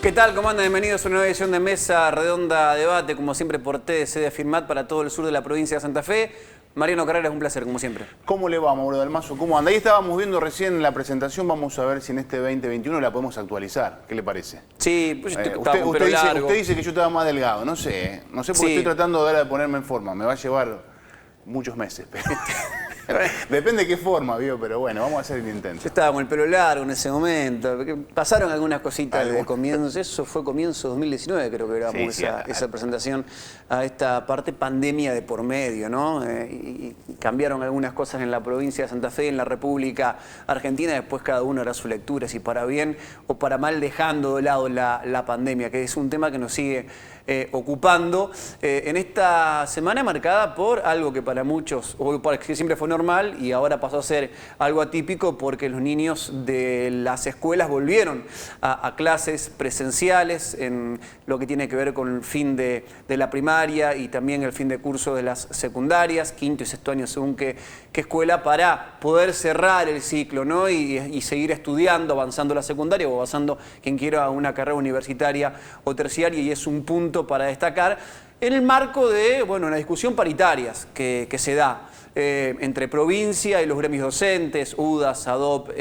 ¿Qué tal? ¿Cómo andan? Bienvenidos a una nueva edición de Mesa Redonda Debate, como siempre por TDC de Afirmat para todo el sur de la provincia de Santa Fe. Mariano Carrera, es un placer, como siempre. ¿Cómo le va, Mauro Dalmazo? ¿Cómo anda? Ahí estábamos viendo recién la presentación, vamos a ver si en este 2021 la podemos actualizar. ¿Qué le parece? Sí, pues yo estaba con pelo largo. Usted dice que yo estaba más delgado, no sé porque estoy tratando de ponerme en forma, me va a llevar muchos meses, pero... Depende de qué forma, ¿vio? Pero bueno, vamos a hacer el intento. Yo estaba con el pelo largo en ese momento. Pasaron algunas cositas de comienzo. Eso fue comienzo 2019, creo que grabamos esa presentación a esta parte pandemia de por medio, ¿no? Y cambiaron algunas cosas en la provincia de Santa Fe, en la República Argentina. Después cada uno hará su lectura, si para bien o para mal, dejando de lado la pandemia, que es un tema que nos sigue ocupando en esta semana marcada por algo que para muchos, o que siempre fue normal y ahora pasó a ser algo atípico porque los niños de las escuelas volvieron a clases presenciales en lo que tiene que ver con el fin de la primaria y también el fin de curso de las secundarias, quinto y sexto año según qué escuela, para poder cerrar el ciclo, ¿no? y seguir estudiando, avanzando la secundaria o avanzando quien quiera una carrera universitaria o terciaria, y es un punto para destacar en el marco de una discusión paritarias que se da entre provincia y los gremios docentes, UDA, SADOP,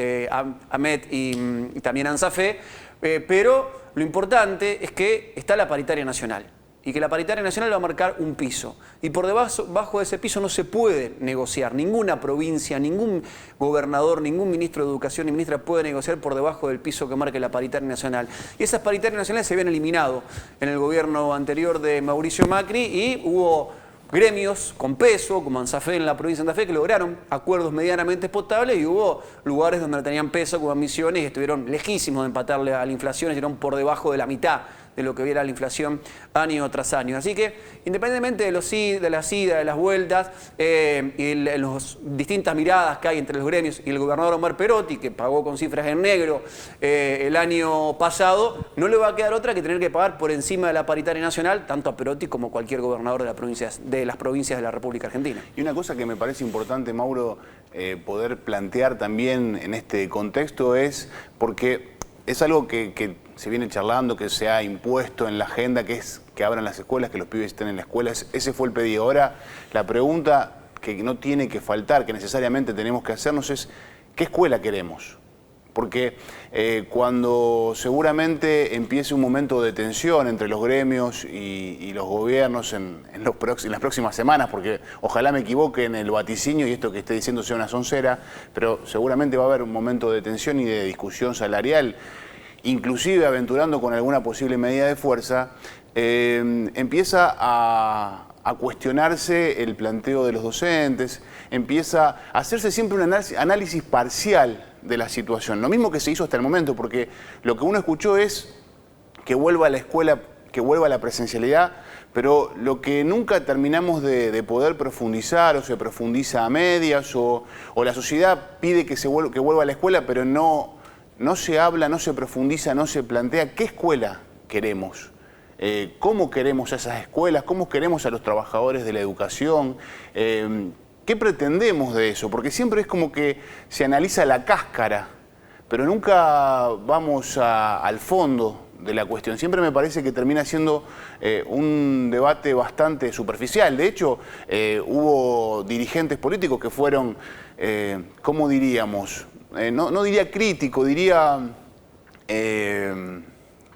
AMET y también ANSAFE, pero lo importante es que está la paritaria nacional y que la paritaria nacional va a marcar un piso y por debajo de ese piso no se puede negociar. Ninguna provincia, ningún gobernador, ningún ministro de Educación ni ministra puede negociar por debajo del piso que marque la paritaria nacional. Y esas paritarias nacionales se habían eliminado en el gobierno anterior de Mauricio Macri y hubo gremios con peso, como ANSAFE en la provincia de Santa Fe, que lograron acuerdos medianamente potables, y hubo lugares donde no tenían peso, como Misiones, y estuvieron lejísimos de empatarle a la inflación, estuvieron por debajo de la mitad de lo que viera la inflación año tras año. Así que, independientemente de las idas, de las vueltas, y las distintas miradas que hay entre los gremios y el gobernador Omar Perotti, que pagó con cifras en negro el año pasado, no le va a quedar otra que tener que pagar por encima de la paritaria nacional, tanto a Perotti como cualquier gobernador de las provincias de la República Argentina. Y una cosa que me parece importante, Mauro, poder plantear también en este contexto es, porque es algo que se viene charlando, que se ha impuesto en la agenda, que es que abran las escuelas, que los pibes estén en las escuelas. Ese fue el pedido. Ahora, la pregunta que no tiene que faltar, que necesariamente tenemos que hacernos es, ¿qué escuela queremos? Porque cuando seguramente empiece un momento de tensión entre los gremios y los gobiernos en las próximas semanas, porque ojalá me equivoque en el vaticinio y esto que esté diciendo sea una soncera, pero seguramente va a haber un momento de tensión y de discusión salarial, inclusive aventurando con alguna posible medida de fuerza, empieza a cuestionarse el planteo de los docentes, empieza a hacerse siempre un análisis parcial de la situación. Lo mismo que se hizo hasta el momento, porque lo que uno escuchó es que vuelva a la escuela, que vuelva a la presencialidad, pero lo que nunca terminamos de poder profundizar, o se profundiza a medias, o la sociedad pide que vuelva a la escuela, pero no se habla, no se profundiza, no se plantea qué escuela queremos. ¿Cómo queremos a esas escuelas? ¿Cómo queremos a los trabajadores de la educación? ¿Qué pretendemos de eso? Porque siempre es como que se analiza la cáscara, pero nunca vamos al fondo de la cuestión. Siempre me parece que termina siendo un debate bastante superficial. De hecho, hubo dirigentes políticos que fueron, ¿cómo diríamos? No diría crítico, diría...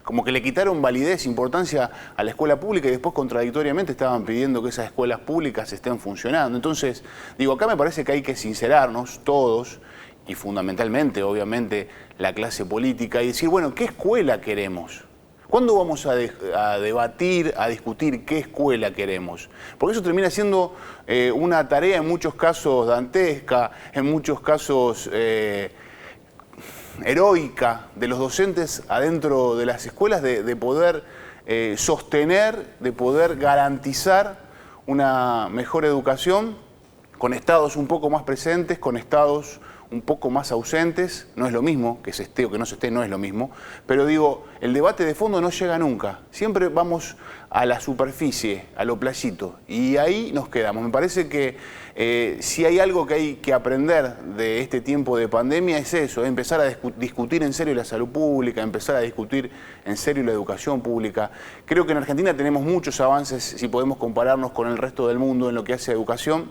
como que le quitaron validez, importancia a la escuela pública, y después contradictoriamente estaban pidiendo que esas escuelas públicas estén funcionando. Entonces, digo, acá me parece que hay que sincerarnos todos, y fundamentalmente, obviamente, la clase política, y decir, bueno, ¿qué escuela queremos? ¿Cuándo vamos a debatir, a discutir qué escuela queremos? Porque eso termina siendo una tarea en muchos casos dantesca, en muchos casos... heroica de los docentes adentro de las escuelas de poder sostener, de poder garantizar una mejor educación con estados un poco más presentes, con estados un poco más ausentes, no es lo mismo, que se esté o que no se esté, no es lo mismo, pero digo, el debate de fondo no llega nunca, siempre vamos a la superficie, a lo playito, y ahí nos quedamos. Me parece que si hay algo que hay que aprender de este tiempo de pandemia es eso, empezar a discutir en serio la salud pública, empezar a discutir en serio la educación pública. Creo que en Argentina tenemos muchos avances si podemos compararnos con el resto del mundo en lo que hace a educación,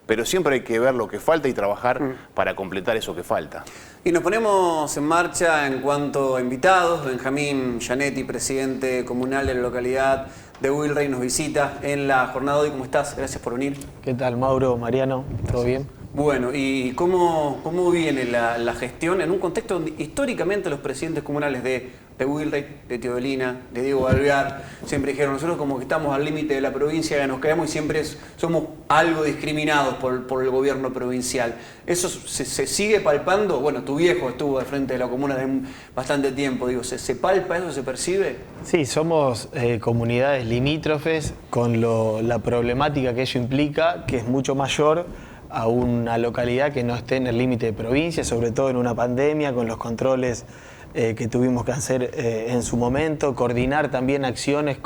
pero siempre hay que ver lo que falta y trabajar para completar eso que falta. Y nos ponemos en marcha en cuanto a invitados. Benjamín Gianetti, presidente comunal de la localidad de Wilray, nos visita en la jornada de hoy. ¿Cómo estás? Gracias por venir. ¿Qué tal, Mauro, Mariano? ¿Todo bien? Bueno, ¿y cómo viene la gestión en un contexto donde históricamente los presidentes comunales de Wilray, de Teodolina, de Diego Alvear, siempre dijeron, nosotros como que estamos al límite de la provincia, que nos quedamos y siempre somos algo discriminados por el gobierno provincial? ¿Eso se sigue palpando? Bueno, tu viejo estuvo al frente de la comuna de bastante tiempo, digo, ¿se palpa eso, se percibe? Sí, somos comunidades limítrofes con la problemática que ello implica, que es mucho mayor a una localidad que no esté en el límite de provincia, sobre todo en una pandemia, con los controles que tuvimos que hacer en su momento, coordinar también acciones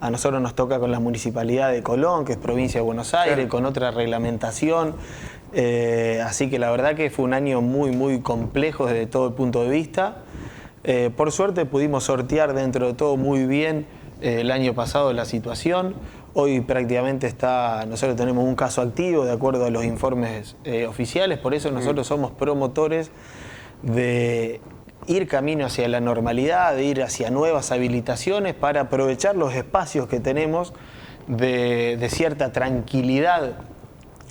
a nosotros nos toca con la Municipalidad de Colón, que es provincia de Buenos Aires, claro, con otra reglamentación, así que la verdad que fue un año muy complejo desde todo el punto de vista. Por suerte pudimos sortear dentro de todo muy bien el año pasado la situación. Hoy prácticamente nosotros tenemos un caso activo de acuerdo a los informes oficiales, por eso nosotros somos promotores de ir camino hacia la normalidad, de ir hacia nuevas habilitaciones para aprovechar los espacios que tenemos de cierta tranquilidad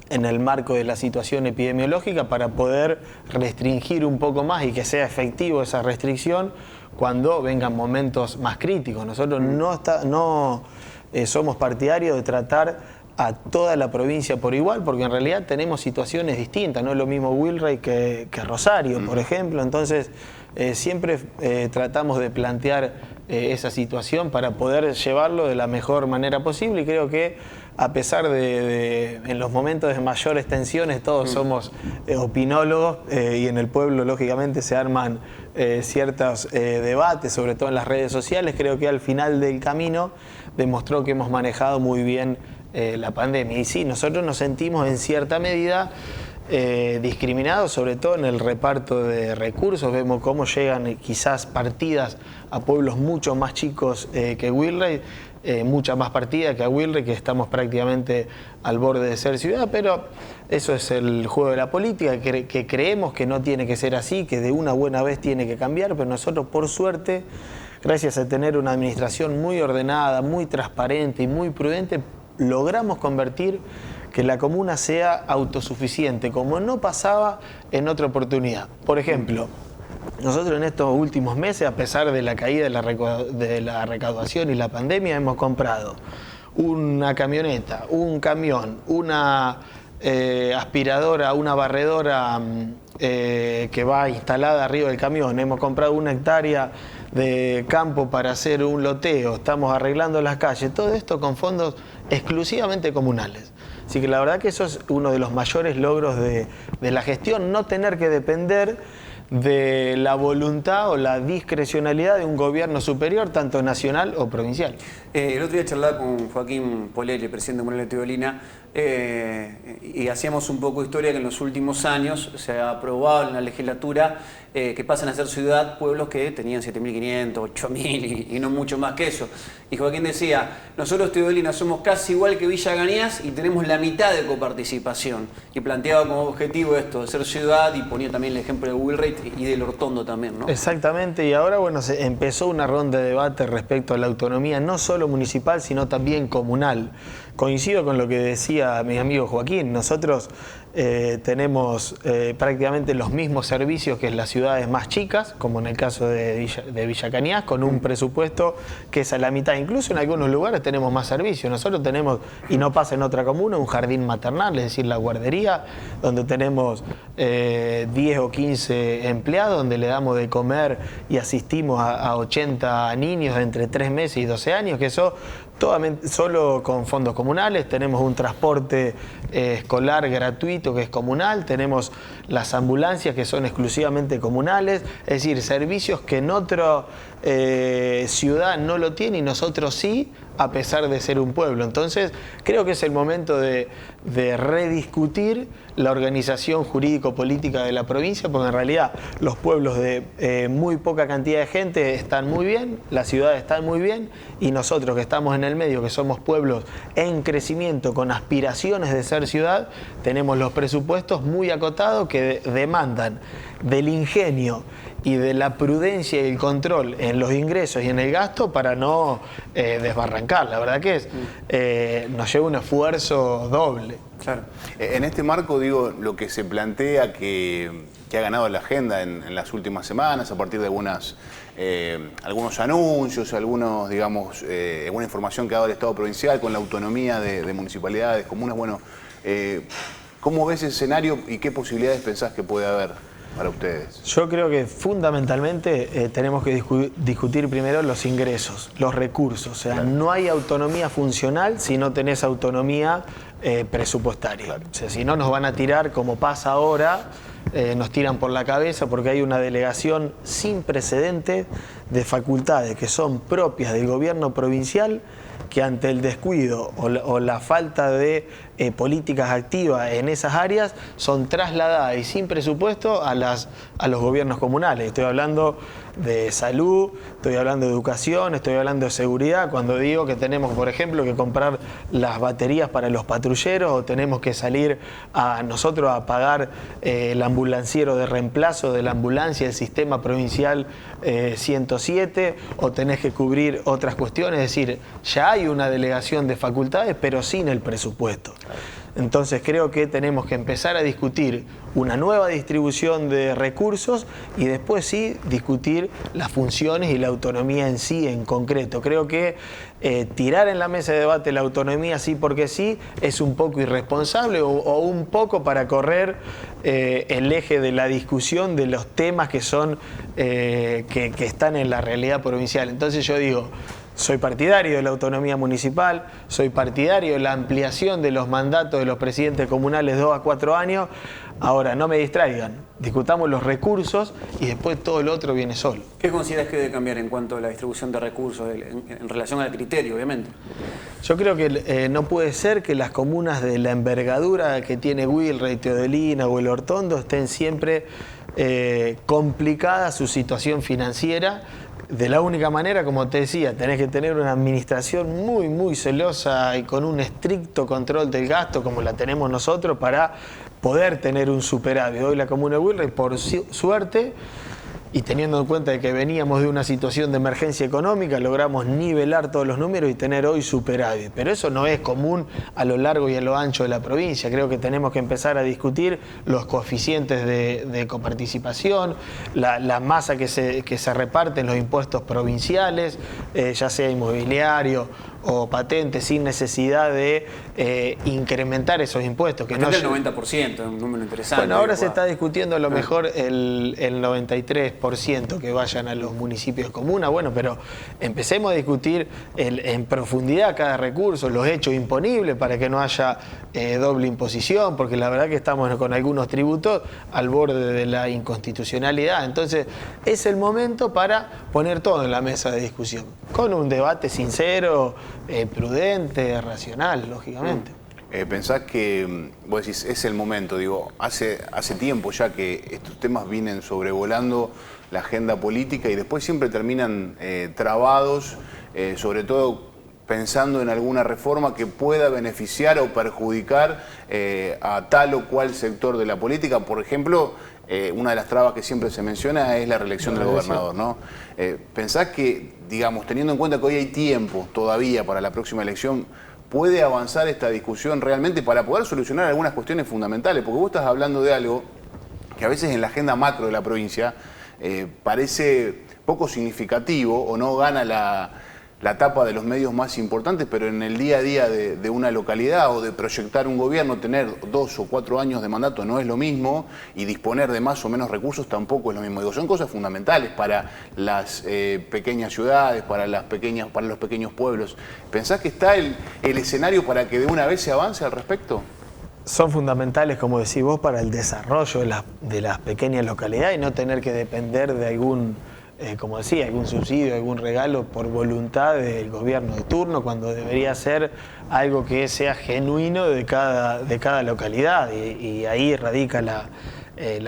en el marco de la situación epidemiológica para poder restringir un poco más y que sea efectivo esa restricción cuando vengan momentos más críticos. Nosotros no somos partidarios de tratar a toda la provincia por igual, porque en realidad tenemos situaciones distintas, no es lo mismo Wilray que Rosario, por ejemplo, entonces siempre tratamos de plantear esa situación para poder llevarlo de la mejor manera posible y creo que a pesar de en los momentos de mayores tensiones todos somos opinólogos y en el pueblo lógicamente se arman ciertos debates, sobre todo en las redes sociales, creo que al final del camino demostró que hemos manejado muy bien la pandemia. Y sí, nosotros nos sentimos en cierta medida discriminados, sobre todo en el reparto de recursos. Vemos cómo llegan quizás partidas a pueblos mucho más chicos que Wilray, mucha más partida que a Wilray, que estamos prácticamente al borde de ser ciudad, pero eso es el juego de la política, que creemos que no tiene que ser así, que de una buena vez tiene que cambiar, pero nosotros por suerte, gracias a tener una administración muy ordenada, muy transparente y muy prudente, logramos convertir que la comuna sea autosuficiente, como no pasaba en otra oportunidad. Por ejemplo, nosotros en estos últimos meses, a pesar de la caída de la recaudación y la pandemia, hemos comprado una camioneta, un camión, una aspiradora, una barredora que va instalada arriba del camión, hemos comprado 1 hectárea de campo para hacer un loteo, estamos arreglando las calles, todo esto con fondos exclusivamente comunales. Así que la verdad que eso es uno de los mayores logros de la gestión, no tener que depender de la voluntad o la discrecionalidad de un gobierno superior, tanto nacional o provincial. El otro día charlaba con Joaquín Polelli, presidente comunal de Teodolina, y hacíamos un poco de historia que en los últimos años se ha aprobado en la legislatura que pasan a ser ciudad pueblos que tenían 7.500, 8.000 y no mucho más que eso. Y Joaquín decía, nosotros Teodolina somos casi igual que Villa Ganías y tenemos la mitad de coparticipación. Y planteaba como objetivo esto, de ser ciudad, y ponía también el ejemplo de Wilray y del Hortondo también, ¿no? Exactamente, y ahora bueno, se empezó una ronda de debate respecto a la autonomía, no solo municipal, sino también comunal. Coincido con lo que decía mi amigo Joaquín, nosotros tenemos prácticamente los mismos servicios que en las ciudades más chicas, como en el caso de Villa Cañas, con un presupuesto que es a la mitad. Incluso en algunos lugares tenemos más servicios. Nosotros tenemos, y no pasa en otra comuna, un jardín maternal, es decir, la guardería, donde tenemos 10 o 15 empleados, donde le damos de comer y asistimos a 80 niños de entre 3 meses y 12 años, que eso Solo con fondos comunales. Tenemos un transporte escolar gratuito que es comunal, tenemos las ambulancias que son exclusivamente comunales, es decir, servicios que en otra ciudad no lo tiene y nosotros sí, a pesar de ser un pueblo. Entonces, creo que es el momento de rediscutir la organización jurídico-política de la provincia, porque en realidad los pueblos de muy poca cantidad de gente están muy bien, las ciudades están muy bien, y nosotros que estamos en el medio, que somos pueblos en crecimiento, con aspiraciones de ser ciudad, tenemos los presupuestos muy acotados que demandan del ingenio y de la prudencia y el control en los ingresos y en el gasto para no desbarrancar. La verdad que nos lleva un esfuerzo doble. Claro. En este marco, digo, lo que se plantea que ha ganado la agenda en las últimas semanas, a partir de algunos anuncios, digamos, alguna información que ha dado el Estado provincial con la autonomía de municipalidades, comunas, bueno, ¿cómo ves ese escenario y qué posibilidades pensás que puede haber para ustedes? Yo creo que fundamentalmente tenemos que discutir primero los ingresos, los recursos. O sea, claro, no hay autonomía funcional si no tenés autonomía presupuestaria. Claro. O sea, si no nos van a tirar, como pasa ahora, nos tiran por la cabeza porque hay una delegación sin precedentes de facultades que son propias del gobierno provincial, que ante el descuido o la falta de políticas activas en esas áreas son trasladadas y sin presupuesto a los gobiernos comunales. Estoy hablando de salud, estoy hablando de educación, estoy hablando de seguridad. Cuando digo que tenemos, por ejemplo, que comprar las baterías para los patrulleros, o tenemos que salir nosotros a pagar el ambulanciero de reemplazo de la ambulancia del sistema provincial 107, o tenés que cubrir otras cuestiones, es decir, ya hay una delegación de facultades, pero sin el presupuesto. Entonces creo que tenemos que empezar a discutir una nueva distribución de recursos y después sí discutir las funciones y la autonomía en sí, en concreto. Creo que tirar en la mesa de debate la autonomía sí porque sí es un poco irresponsable o un poco para correr el eje de la discusión de los temas que son que están en la realidad provincial. Entonces yo digo, soy partidario de la autonomía municipal, soy partidario de la ampliación de los mandatos de los presidentes comunales 2 a 4 años. Ahora, no me distraigan, discutamos los recursos y después todo lo otro viene solo. ¿Qué consideras que debe cambiar en cuanto a la distribución de recursos en relación al criterio, obviamente? Yo creo que no puede ser que las comunas de la envergadura que tiene Wilray, Teodelina o El Hortondo estén siempre complicada su situación financiera. De la única manera, como te decía, tenés que tener una administración muy, muy celosa y con un estricto control del gasto, como la tenemos nosotros, para poder tener un superávit. Hoy la comuna de Wilray, por suerte, y teniendo en cuenta de que veníamos de una situación de emergencia económica, logramos nivelar todos los números y tener hoy superávit. Pero eso no es común a lo largo y a lo ancho de la provincia. Creo que tenemos que empezar a discutir los coeficientes de coparticipación, la masa que se reparte en los impuestos provinciales, ya sea inmobiliario o patente, sin necesidad de incrementar esos impuestos. Que el 90%, un número interesante. Bueno, ahora se está discutiendo a lo mejor el 93% que vayan a los municipios de comuna. Bueno, pero empecemos a discutir en profundidad cada recurso, los hechos imponibles para que no haya doble imposición, porque la verdad que estamos con algunos tributos al borde de la inconstitucionalidad. Entonces, es el momento para poner todo en la mesa de discusión, con un debate sincero, prudente, racional, lógicamente. Pensás que, vos decís, es el momento, digo, hace tiempo ya que estos temas vienen sobrevolando la agenda política y después siempre terminan trabados, sobre todo pensando en alguna reforma que pueda beneficiar o perjudicar a tal o cual sector de la política. Por ejemplo, una de las trabas que siempre se menciona es la reelección del gobernador, ¿no? ¿Pensás que, digamos, teniendo en cuenta que hoy hay tiempo todavía para la próxima elección, puede avanzar esta discusión realmente para poder solucionar algunas cuestiones fundamentales? Porque vos estás hablando de algo que a veces en la agenda macro de la provincia parece poco significativo o no gana la tapa de los medios más importantes, pero en el día a día de una localidad o de proyectar un gobierno, tener 2 o 4 años de mandato no es lo mismo, y disponer de más o menos recursos tampoco es lo mismo. Digo, son cosas fundamentales para las pequeñas ciudades, para los pequeños pueblos. ¿Pensás que está el escenario para que de una vez se avance al respecto? Son fundamentales, como decís vos, para el desarrollo de las pequeñas localidades y no tener que depender de algún, como decía, algún subsidio, algún regalo por voluntad del gobierno de turno, cuando debería ser algo que sea genuino de cada localidad, y ahí radica la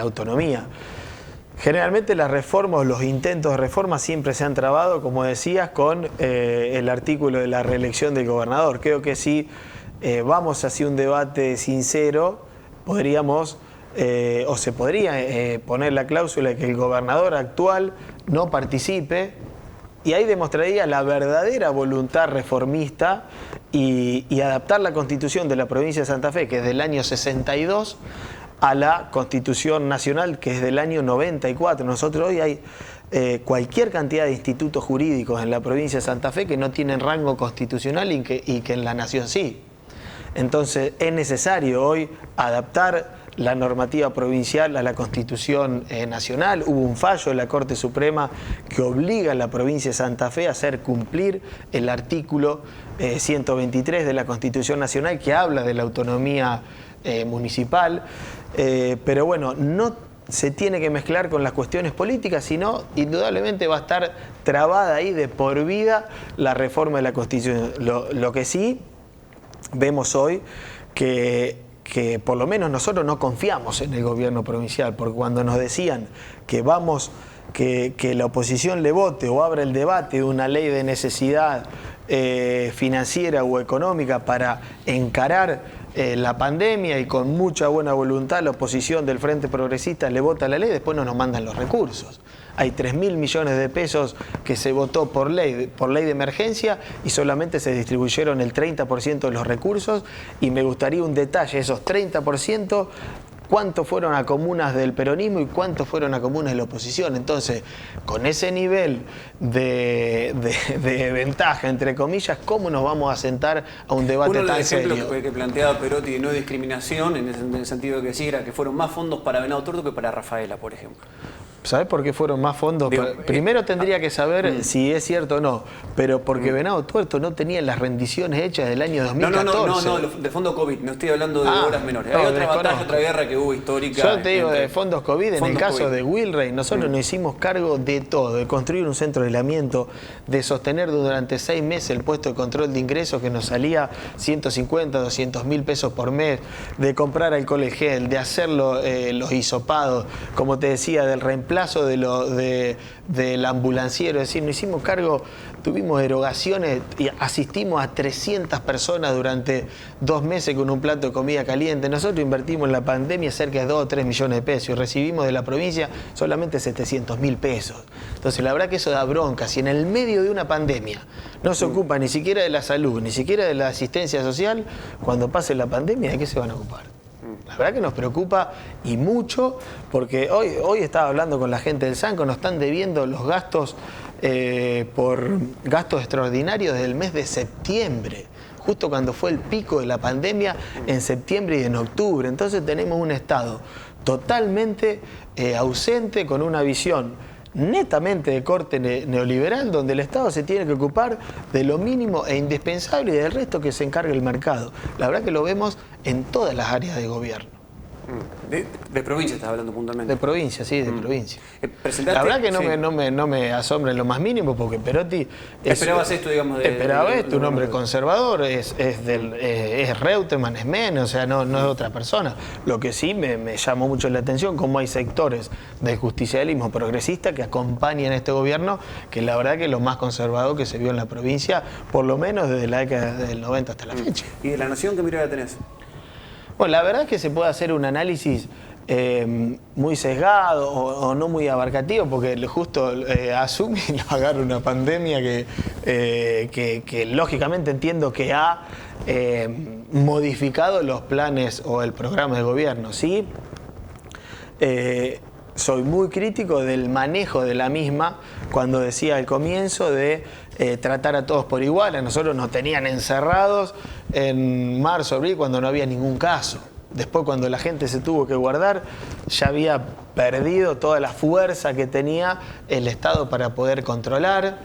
autonomía. Generalmente las reformas, los intentos de reforma siempre se han trabado, como decías, con el artículo de la reelección del gobernador. Creo que si vamos hacia un debate sincero, podríamos o se podría poner la cláusula de que el gobernador actual no participe, y ahí demostraría la verdadera voluntad reformista y adaptar la Constitución de la provincia de Santa Fe, que es del año 62, a la Constitución Nacional, que es del año 94. Nosotros hoy hay cualquier cantidad de institutos jurídicos en la provincia de Santa Fe que no tienen rango constitucional y que en la Nación sí. Entonces es necesario hoy adaptar la normativa provincial a la Constitución Nacional. Hubo un fallo de la Corte Suprema que obliga a la provincia de Santa Fe a hacer cumplir el artículo 123 de la Constitución Nacional, que habla de la autonomía municipal, pero bueno, no se tiene que mezclar con las cuestiones políticas, sino indudablemente va a estar trabada ahí de por vida la reforma de la Constitución. Lo que sí vemos hoy que por lo menos nosotros no confiamos en el gobierno provincial, porque cuando nos decían que que la oposición le vote o abra el debate de una ley de necesidad financiera o económica para encarar la pandemia, y con mucha buena voluntad la oposición del Frente Progresista le vota la ley, después no nos mandan los recursos. Hay 3.000 millones de pesos que se votó por ley de emergencia, y solamente se distribuyeron el 30% de los recursos, y me gustaría un detalle: esos 30%, ¿cuántos fueron a comunas del peronismo y cuántos fueron a comunas de la oposición? Entonces, con ese nivel de ventaja, entre comillas, ¿cómo nos vamos a sentar a un debate tan serio? Uno de los que planteaba Perotti de no discriminación, en el sentido de que sí, era que fueron más fondos para Venado Tuerto que para Rafaela, por ejemplo. ¿Sabés por qué fueron más fondos? Primero tendría que saber si es cierto o no, pero porque Venado Tuerto no tenía las rendiciones hechas del año 2014. No, de fondo COVID, no estoy hablando de horas menores. Hay otra batalla, otra guerra que hubo histórica. Yo te digo de fondos COVID, en el caso de Wilray, nosotros nos hicimos cargo de todo, de construir un centro de aislamiento, de sostener durante 6 meses el puesto de control de ingresos que nos salía 150, 200 mil pesos por mes, de comprar alcohol gel, de hacer los hisopados, como te decía, del reemplazo del ambulanciero. Es decir, nos hicimos cargo, tuvimos erogaciones y asistimos a 300 personas durante 2 meses con un plato de comida caliente. Nosotros invertimos en la pandemia cerca de 2 o 3 millones de pesos y recibimos de la provincia solamente 700.000 pesos. Entonces la verdad que eso da bronca. Si en el medio de una pandemia no se ocupa ni siquiera de la salud, ni siquiera de la asistencia social, cuando pase la pandemia, ¿de qué se van a ocupar? La verdad que nos preocupa, y mucho, porque hoy estaba hablando con la gente del Sanco, nos están debiendo los gastos por gastos extraordinarios del mes de septiembre, justo cuando fue el pico de la pandemia, en septiembre y en octubre. Entonces tenemos un Estado totalmente ausente, con una visión netamente de corte neoliberal, donde el Estado se tiene que ocupar de lo mínimo e indispensable, y del resto que se encargue el mercado. La verdad que lo vemos en todas las áreas de gobierno. De provincia estás hablando puntualmente. De provincia, sí, de provincia. La verdad que no me asombra en lo más mínimo, porque Perotti... Esperabas esto, digamos, esperaba esto, un hombre conservador, es Reutemann, es Menem, o sea, no es otra persona. Lo que sí me llamó mucho la atención, cómo hay sectores del justicialismo progresista que acompañan a este gobierno, que la verdad que es lo más conservador que se vio en la provincia, por lo menos desde la década del 90 hasta la fecha. ¿Y de la Nación qué mirada tenés? Bueno, la verdad es que se puede hacer un análisis muy sesgado o no muy abarcativo, porque justo asume y lo agarra una pandemia que lógicamente entiendo que ha modificado los planes o el programa de gobierno, ¿sí? soy muy crítico del manejo de la misma, cuando decía al comienzo de tratar a todos por igual. A nosotros nos tenían encerrados en marzo, abril, cuando no había ningún caso. Después, cuando la gente se tuvo que guardar, ya había perdido toda la fuerza que tenía el Estado para poder controlar.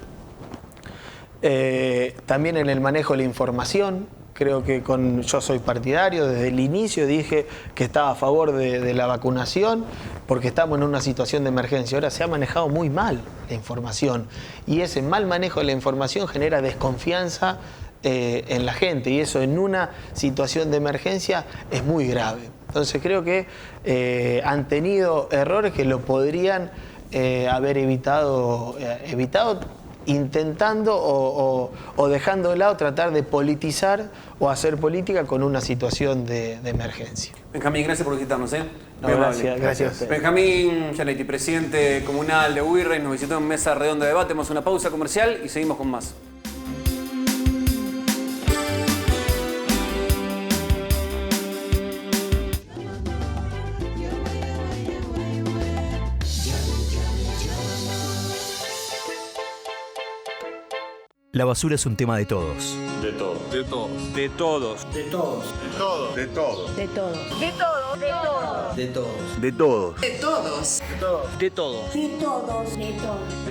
También en el manejo de la información. Creo que yo soy partidario, desde el inicio dije que estaba a favor de la vacunación porque estamos en una situación de emergencia. Ahora se ha manejado muy mal la información y ese mal manejo de la información genera desconfianza en la gente y eso en una situación de emergencia es muy grave. Entonces creo que han tenido errores que lo podrían haber evitado intentando o dejando de lado tratar de politizar o hacer política con una situación de emergencia. Benjamín, gracias por visitarnos. No, gracias a usted. Benjamín Gianetti, presidente comunal de Wilray, nos visitó en mesa redonda de debate. Hacemos una pausa comercial y seguimos con más. La basura es un tema de todos. De todos. De todos. De todos. De todos. De todos. De todos. De todos. De todos. De todos. De todos. De todos. De todos. De todos. De todos. De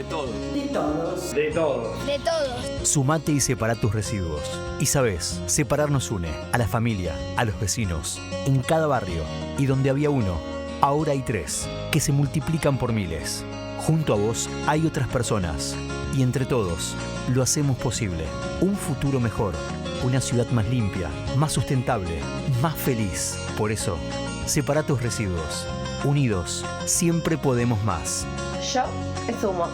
todos. De todos. De todos. De todos. Sumate y separa tus residuos. Y sabes, separar nos une a la familia, a los vecinos, en cada barrio. Y donde había uno, ahora hay 3, que se multiplican por miles. Junto a vos hay otras personas. Y entre todos, lo hacemos posible. Un futuro mejor. Una ciudad más limpia, más sustentable, más feliz. Por eso, separa tus residuos. Unidos, siempre podemos más. Yo me sumo.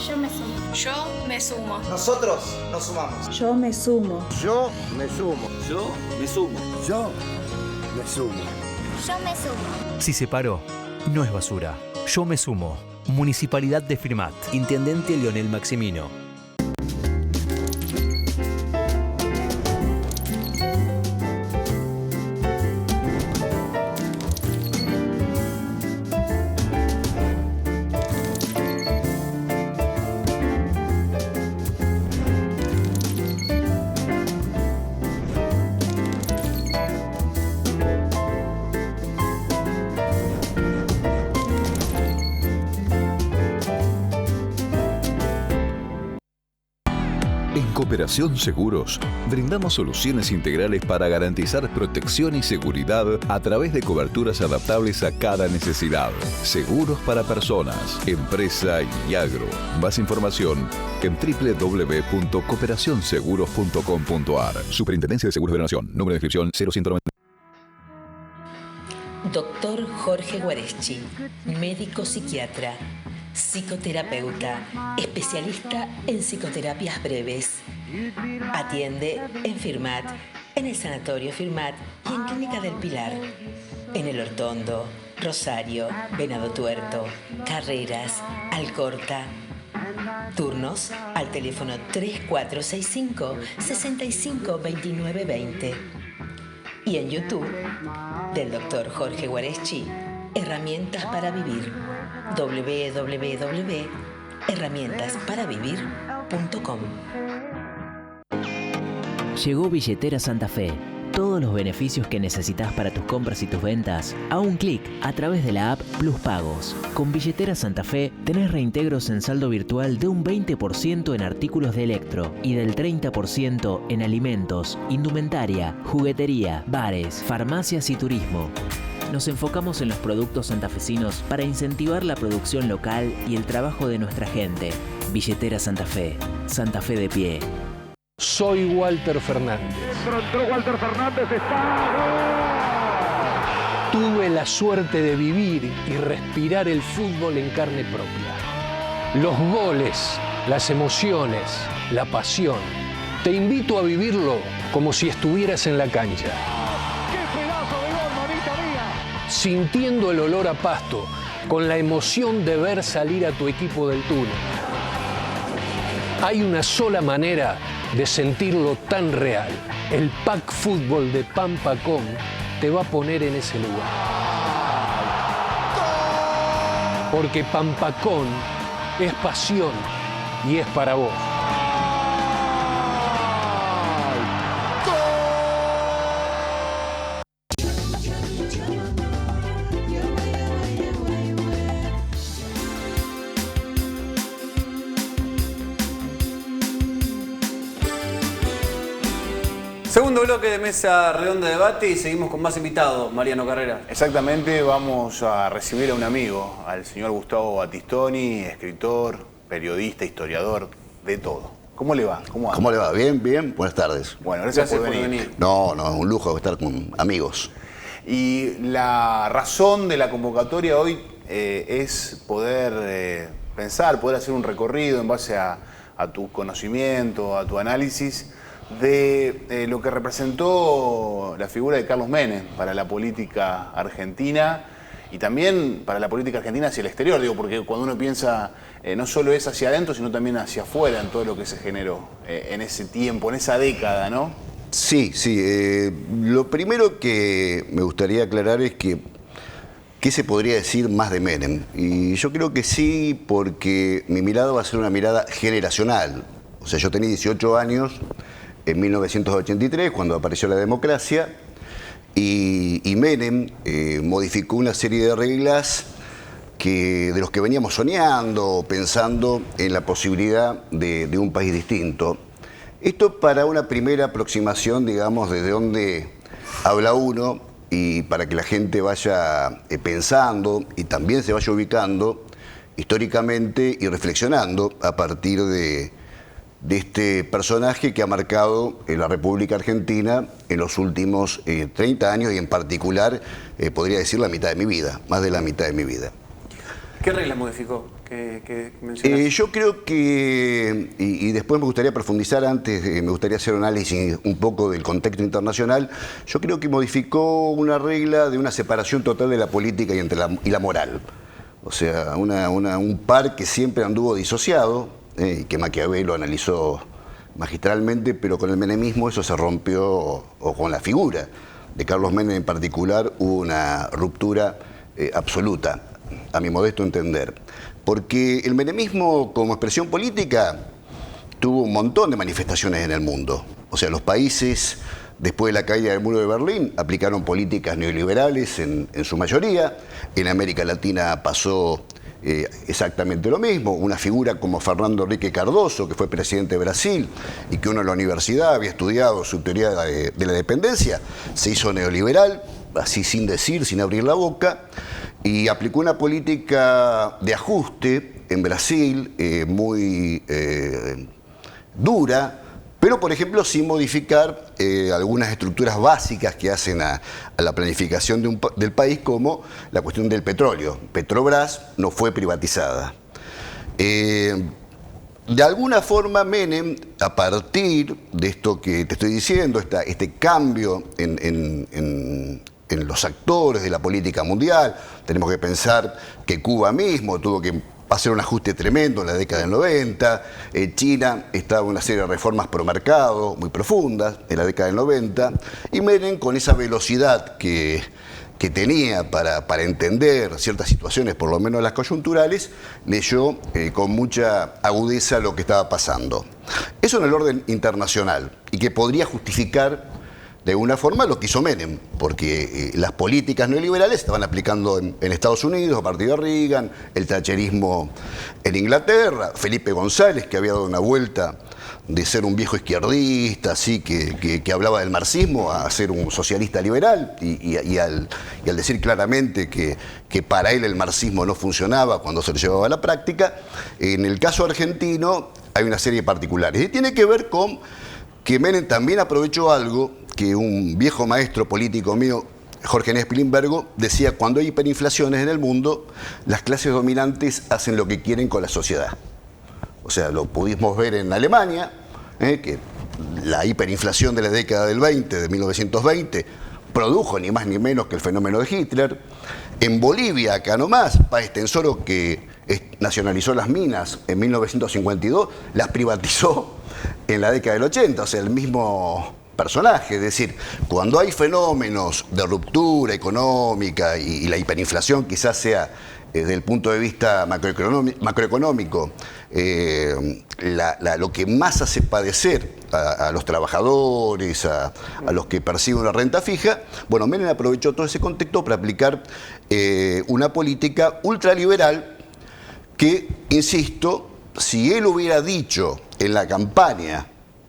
Yo me sumo. Yo me sumo. Nosotros nos sumamos. Yo me sumo. Yo me sumo. Yo me sumo. Yo me sumo. Yo me sumo. Si separó, no es basura. Yo me sumo. Municipalidad de Firmat. Intendente Leonel Maximino. Cooperación Seguros, brindamos soluciones integrales para garantizar protección y seguridad a través de coberturas adaptables a cada necesidad. Seguros para personas, empresa y agro. Más información en www.cooperacionseguros.com.ar. Superintendencia de Seguros de la Nación. Número de inscripción 0190. Doctor Jorge Guareschi, médico psiquiatra, psicoterapeuta, especialista en psicoterapias breves. Atiende en Firmat, en el Sanatorio Firmat y en Clínica del Pilar. En El Hortondo, Rosario, Venado Tuerto, Carreras, Alcorta. Turnos al teléfono 3465-652920. Y en YouTube, del Dr. Jorge Guareschi, Herramientas para Vivir. www.herramientasparavivir.com. Llegó Billetera Santa Fe. Todos los beneficios que necesitas para tus compras y tus ventas a un clic a través de la app Plus Pagos. Con Billetera Santa Fe tenés reintegros en saldo virtual de un 20% en artículos de electro y del 30% en alimentos, indumentaria, juguetería, bares, farmacias y turismo. Nos enfocamos en los productos santafesinos para incentivar la producción local y el trabajo de nuestra gente. Billetera Santa Fe. Santa Fe de pie. Soy Walter Fernández. Entró Walter Fernández, está. Tuve la suerte de vivir y respirar el fútbol en carne propia. Los goles, las emociones, la pasión. Te invito a vivirlo como si estuvieras en la cancha. ¡Qué pedazo de gol, mamita mía! Sintiendo el olor a pasto, con la emoción de ver salir a tu equipo del túnel. Hay una sola manera de sentirlo tan real. El pack fútbol de Pampacom te va a poner en ese lugar. porque Pampacón es pasión y es para vos. Segundo bloque de Mesa Redonda de Debate y seguimos con más invitados, Mariano Carrera. Exactamente, vamos a recibir a un amigo, al señor Gustavo Battistoni, escritor, periodista, historiador, de todo. ¿Cómo le va? ¿Cómo anda? ¿Cómo le va? Bien, bien. Buenas tardes. Bueno, gracias por venir. No, un lujo estar con amigos. Y la razón de la convocatoria hoy es poder pensar, poder hacer un recorrido en base a tu conocimiento, a tu análisis, de lo que representó la figura de Carlos Menem para la política argentina y también para la política argentina hacia el exterior, digo, porque cuando uno piensa no solo es hacia adentro, sino también hacia afuera en todo lo que se generó en ese tiempo, en esa década, ¿no? Sí. Lo primero que me gustaría aclarar es que ¿qué se podría decir más de Menem? Y yo creo que sí, porque mi mirada va a ser una mirada generacional. O sea, yo tenía 18 años en 1983, cuando apareció la democracia, y Menem modificó una serie de reglas de los que veníamos soñando, pensando en la posibilidad de un país distinto. Esto para una primera aproximación, digamos, desde donde habla uno, y para que la gente vaya pensando y también se vaya ubicando históricamente y reflexionando a partir de este personaje que ha marcado la República Argentina en los últimos 30 años y en particular, podría decir, la mitad de mi vida, más de la mitad de mi vida. ¿Qué reglas modificó que mencionaste? Yo creo que, y después me gustaría profundizar antes, me gustaría hacer un análisis un poco del contexto internacional, yo creo que modificó una regla de una separación total de la política y la moral. O sea, un par que siempre anduvo disociado, que Maquiavelo analizó magistralmente, pero con el menemismo eso se rompió, o con la figura de Carlos Menem en particular, hubo una ruptura absoluta, a mi modesto entender. Porque el menemismo como expresión política tuvo un montón de manifestaciones en el mundo. O sea, los países, después de la caída del muro de Berlín, aplicaron políticas neoliberales en su mayoría. En América Latina pasó exactamente lo mismo. Una figura como Fernando Henrique Cardoso, que fue presidente de Brasil y que uno en la universidad había estudiado su teoría de la dependencia, se hizo neoliberal, así sin decir, sin abrir la boca, y aplicó una política de ajuste en Brasil muy dura, pero por ejemplo sin modificar algunas estructuras básicas que hacen a la planificación del país, como la cuestión del petróleo. Petrobras no fue privatizada. De alguna forma Menem, a partir de esto que te estoy diciendo, este cambio en los actores de la política mundial, tenemos que pensar que Cuba mismo tuvo que hacer un ajuste tremendo en la década del 90, China estaba en una serie de reformas pro mercado muy profundas en la década del 90, y Menem, con esa velocidad que tenía para entender ciertas situaciones, por lo menos las coyunturales, leyó con mucha agudeza lo que estaba pasando. Eso en el orden internacional, y que podría justificar de alguna forma lo que hizo Menem, porque las políticas neoliberales estaban aplicando en Estados Unidos a partir de Reagan, el thatcherismo en Inglaterra, Felipe González, que había dado una vuelta de ser un viejo izquierdista, así que hablaba del marxismo, a ser un socialista liberal, y al decir claramente que para él el marxismo no funcionaba cuando se lo llevaba a la práctica. En el caso argentino hay una serie de particulares, y tiene que ver con que Menem también aprovechó algo que un viejo maestro político mío, Jorge Nesplimbergo, decía: cuando hay hiperinflaciones en el mundo, las clases dominantes hacen lo que quieren con la sociedad. O sea, lo pudimos ver en Alemania, que la hiperinflación de la década del 20, de 1920, produjo ni más ni menos que el fenómeno de Hitler. En Bolivia, acá nomás, Páez Tensoro, que nacionalizó las minas en 1952, las privatizó en la década del 80, o sea, el mismo personaje. Es decir, cuando hay fenómenos de ruptura económica y la hiperinflación quizás sea, desde el punto de vista macroeconómico, lo que más hace padecer a los trabajadores, a los que perciben una renta fija, bueno, Menem aprovechó todo ese contexto para aplicar una política ultraliberal que, insisto, si él hubiera dicho en la campaña,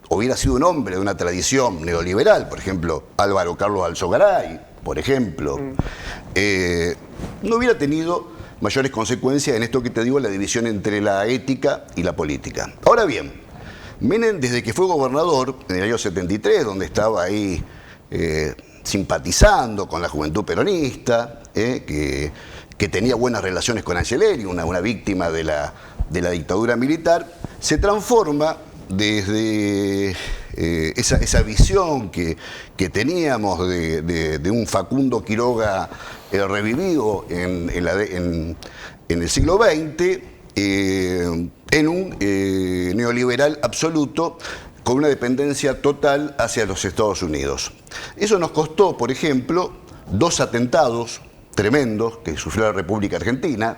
hubiera sido un hombre de una tradición neoliberal, por ejemplo, Álvaro Carlos Alzogaray, por ejemplo, no hubiera tenido mayores consecuencias en esto que te digo, la división entre la ética y la política. Ahora bien, Menem, desde que fue gobernador, en el año 73, donde estaba ahí simpatizando con la juventud peronista, que tenía buenas relaciones con Angelelli, una víctima de la dictadura militar, se transforma desde esa visión que teníamos de un Facundo Quiroga revivido en el siglo XX, en un neoliberal absoluto con una dependencia total hacia los Estados Unidos. Eso nos costó, por ejemplo, 2 atentados tremendos que sufrió la República Argentina,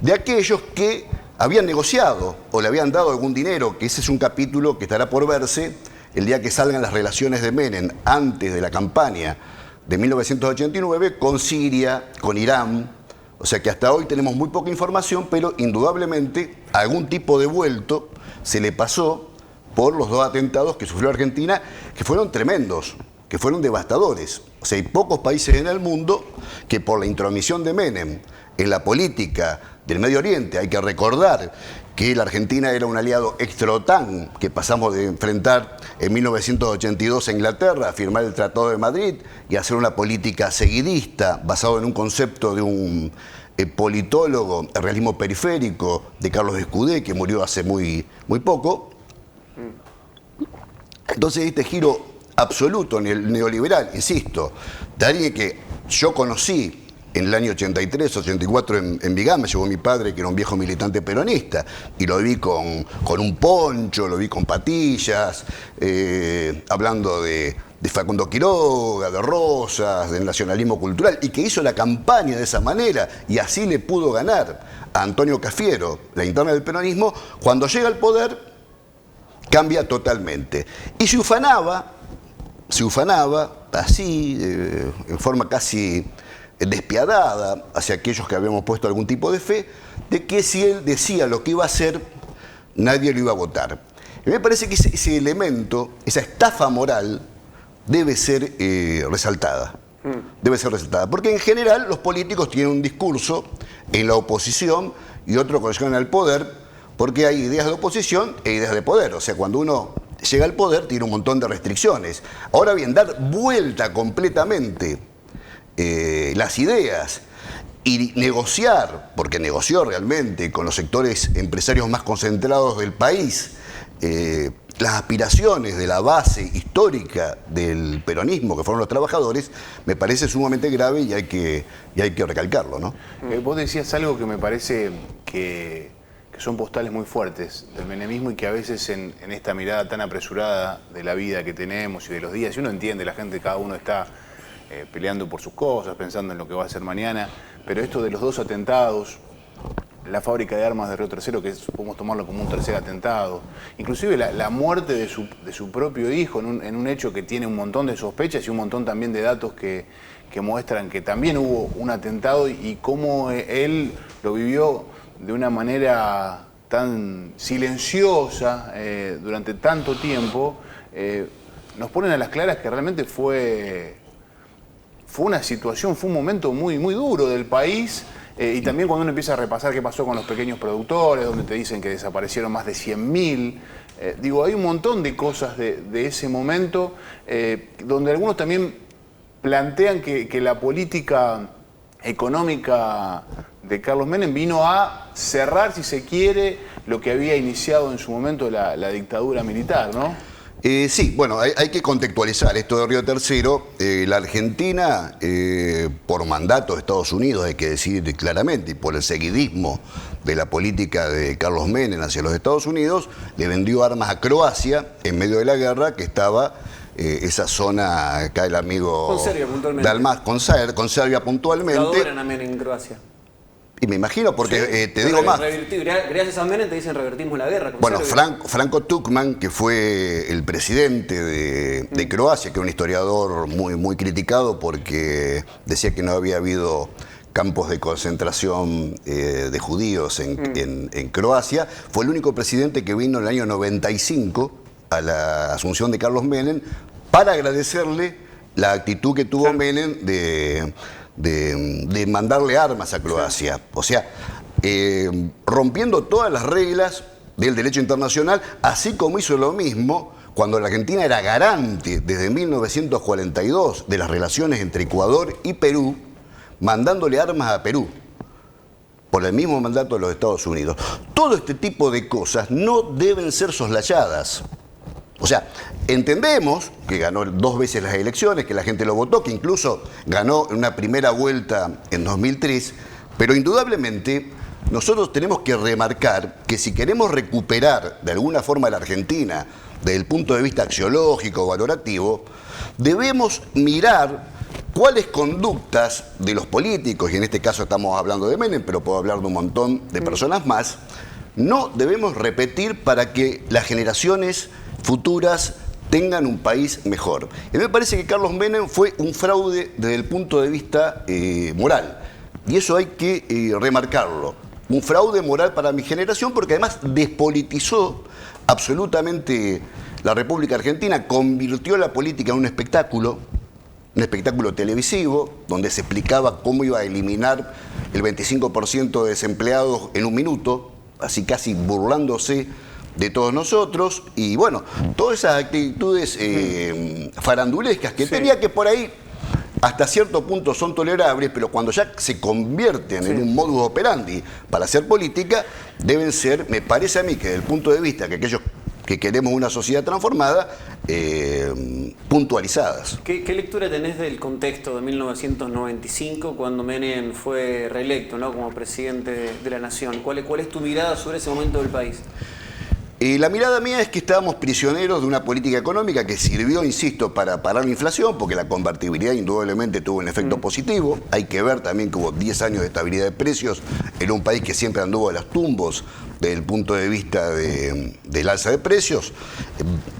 de aquellos que habían negociado o le habían dado algún dinero, que ese es un capítulo que estará por verse el día que salgan las relaciones de Menem antes de la campaña de 1989 con Siria, con Irán. O sea que hasta hoy tenemos muy poca información, pero indudablemente algún tipo de vuelto se le pasó por los 2 atentados que sufrió Argentina, que fueron tremendos, que fueron devastadores. O sea, hay pocos países en el mundo que por la intromisión de Menem en la política del Medio Oriente, hay que recordar que la Argentina era un aliado extra-OTAN, que pasamos de enfrentar en 1982 a Inglaterra, a firmar el Tratado de Madrid y hacer una política seguidista basado en un concepto de un politólogo, el realismo periférico, de Carlos Escudé, que murió hace muy poco. Entonces este giro absoluto neoliberal, insisto, de alguien que yo conocí en el año 83, 84 en Vigán, me llevó mi padre, que era un viejo militante peronista, y lo vi con un poncho, lo vi con patillas, hablando de Facundo Quiroga, de Rosas, del nacionalismo cultural, y que hizo la campaña de esa manera, y así le pudo ganar a Antonio Cafiero la interna del peronismo. Cuando llega al poder, cambia totalmente. Y se ufanaba así, en forma casi despiadada hacia aquellos que habíamos puesto algún tipo de fe, de que si él decía lo que iba a hacer, nadie lo iba a votar. Y me parece que ese elemento, esa estafa moral, debe ser resaltada. Debe ser resaltada. Porque en general los políticos tienen un discurso en la oposición y otro cuando llegan al poder, porque hay ideas de oposición e ideas de poder. O sea, cuando uno llega al poder tiene un montón de restricciones. Ahora bien, dar vuelta completamente las ideas y negociar, porque negoció realmente con los sectores empresarios más concentrados del país, las aspiraciones de la base histórica del peronismo, que fueron los trabajadores, me parece sumamente grave y hay que recalcarlo, ¿no? Vos decías algo que me parece que son postales muy fuertes del menemismo y que a veces en esta mirada tan apresurada de la vida que tenemos y de los días, y uno entiende, la gente, cada uno está peleando por sus cosas, pensando en lo que va a hacer mañana, pero esto de los 2 atentados, la fábrica de armas de Río Tercero, que podemos tomarlo como un tercer atentado, inclusive la muerte de su propio hijo en un hecho que tiene un montón de sospechas y un montón también de datos que muestran que también hubo un atentado y cómo él lo vivió de una manera tan silenciosa durante tanto tiempo, nos ponen a las claras que realmente fue una situación, fue un momento muy, muy duro del país. Y también cuando uno empieza a repasar qué pasó con los pequeños productores, donde te dicen que desaparecieron más de 100.000. Hay un montón de cosas de ese momento, donde algunos también plantean que la política económica de Carlos Menem vino a cerrar, si se quiere, lo que había iniciado en su momento la dictadura militar, ¿no? Sí, bueno, hay que contextualizar esto de Río Tercero. La Argentina, por mandato de Estados Unidos, hay que decir claramente, y por el seguidismo de la política de Carlos Menem hacia los Estados Unidos, le vendió armas a Croacia en medio de la guerra que estaba esa zona, acá el amigo con Serbia puntualmente. Dalmas, con Serbia puntualmente. Lo adoran a Menem en Croacia. Y me imagino, porque sí, te digo más. Gracias a Menem te dicen revertimos la guerra. Bueno, Franco Tuđman, que fue el presidente de Croacia, que era un historiador muy criticado porque decía que no había habido campos de concentración de judíos en Croacia, fue el único presidente que vino en el año 95 a la asunción de Carlos Menem para agradecerle la actitud que tuvo Menem de mandarle armas a Croacia. O sea, rompiendo todas las reglas del derecho internacional, así como hizo lo mismo cuando la Argentina era garante desde 1942 de las relaciones entre Ecuador y Perú, mandándole armas a Perú por el mismo mandato de los Estados Unidos. Todo este tipo de cosas no deben ser soslayadas. O sea, entendemos que ganó 2 veces las elecciones, que la gente lo votó, que incluso ganó en una primera vuelta en 2003, pero indudablemente nosotros tenemos que remarcar que si queremos recuperar de alguna forma la Argentina desde el punto de vista axiológico, valorativo, debemos mirar cuáles conductas de los políticos, y en este caso estamos hablando de Menem, pero puedo hablar de un montón de personas más, no debemos repetir para que las generaciones futuras tengan un país mejor. Y me parece que Carlos Menem fue un fraude desde el punto de vista moral. Y eso hay que remarcarlo. Un fraude moral para mi generación porque además despolitizó absolutamente la República Argentina, convirtió la política en un espectáculo televisivo, donde se explicaba cómo iba a eliminar el 25% de desempleados en un minuto, así casi burlándose de todos nosotros, y bueno, todas esas actitudes farandulescas que tenía, que por ahí hasta cierto punto son tolerables, pero cuando ya se convierten en un modus operandi para hacer política, deben ser, me parece a mí, que desde el punto de vista que aquellos que queremos una sociedad transformada, puntualizadas. ¿Qué lectura tenés del contexto de 1995 cuando Menem fue reelecto, ¿no?, como presidente de la Nación? ¿Cuál es tu mirada sobre ese momento del país? La mirada mía es que estábamos prisioneros de una política económica que sirvió, insisto, para parar la inflación, porque la convertibilidad indudablemente tuvo un efecto positivo. Hay que ver también que hubo 10 años de estabilidad de precios en un país que siempre anduvo a los tumbos desde el punto de vista del alza de precios.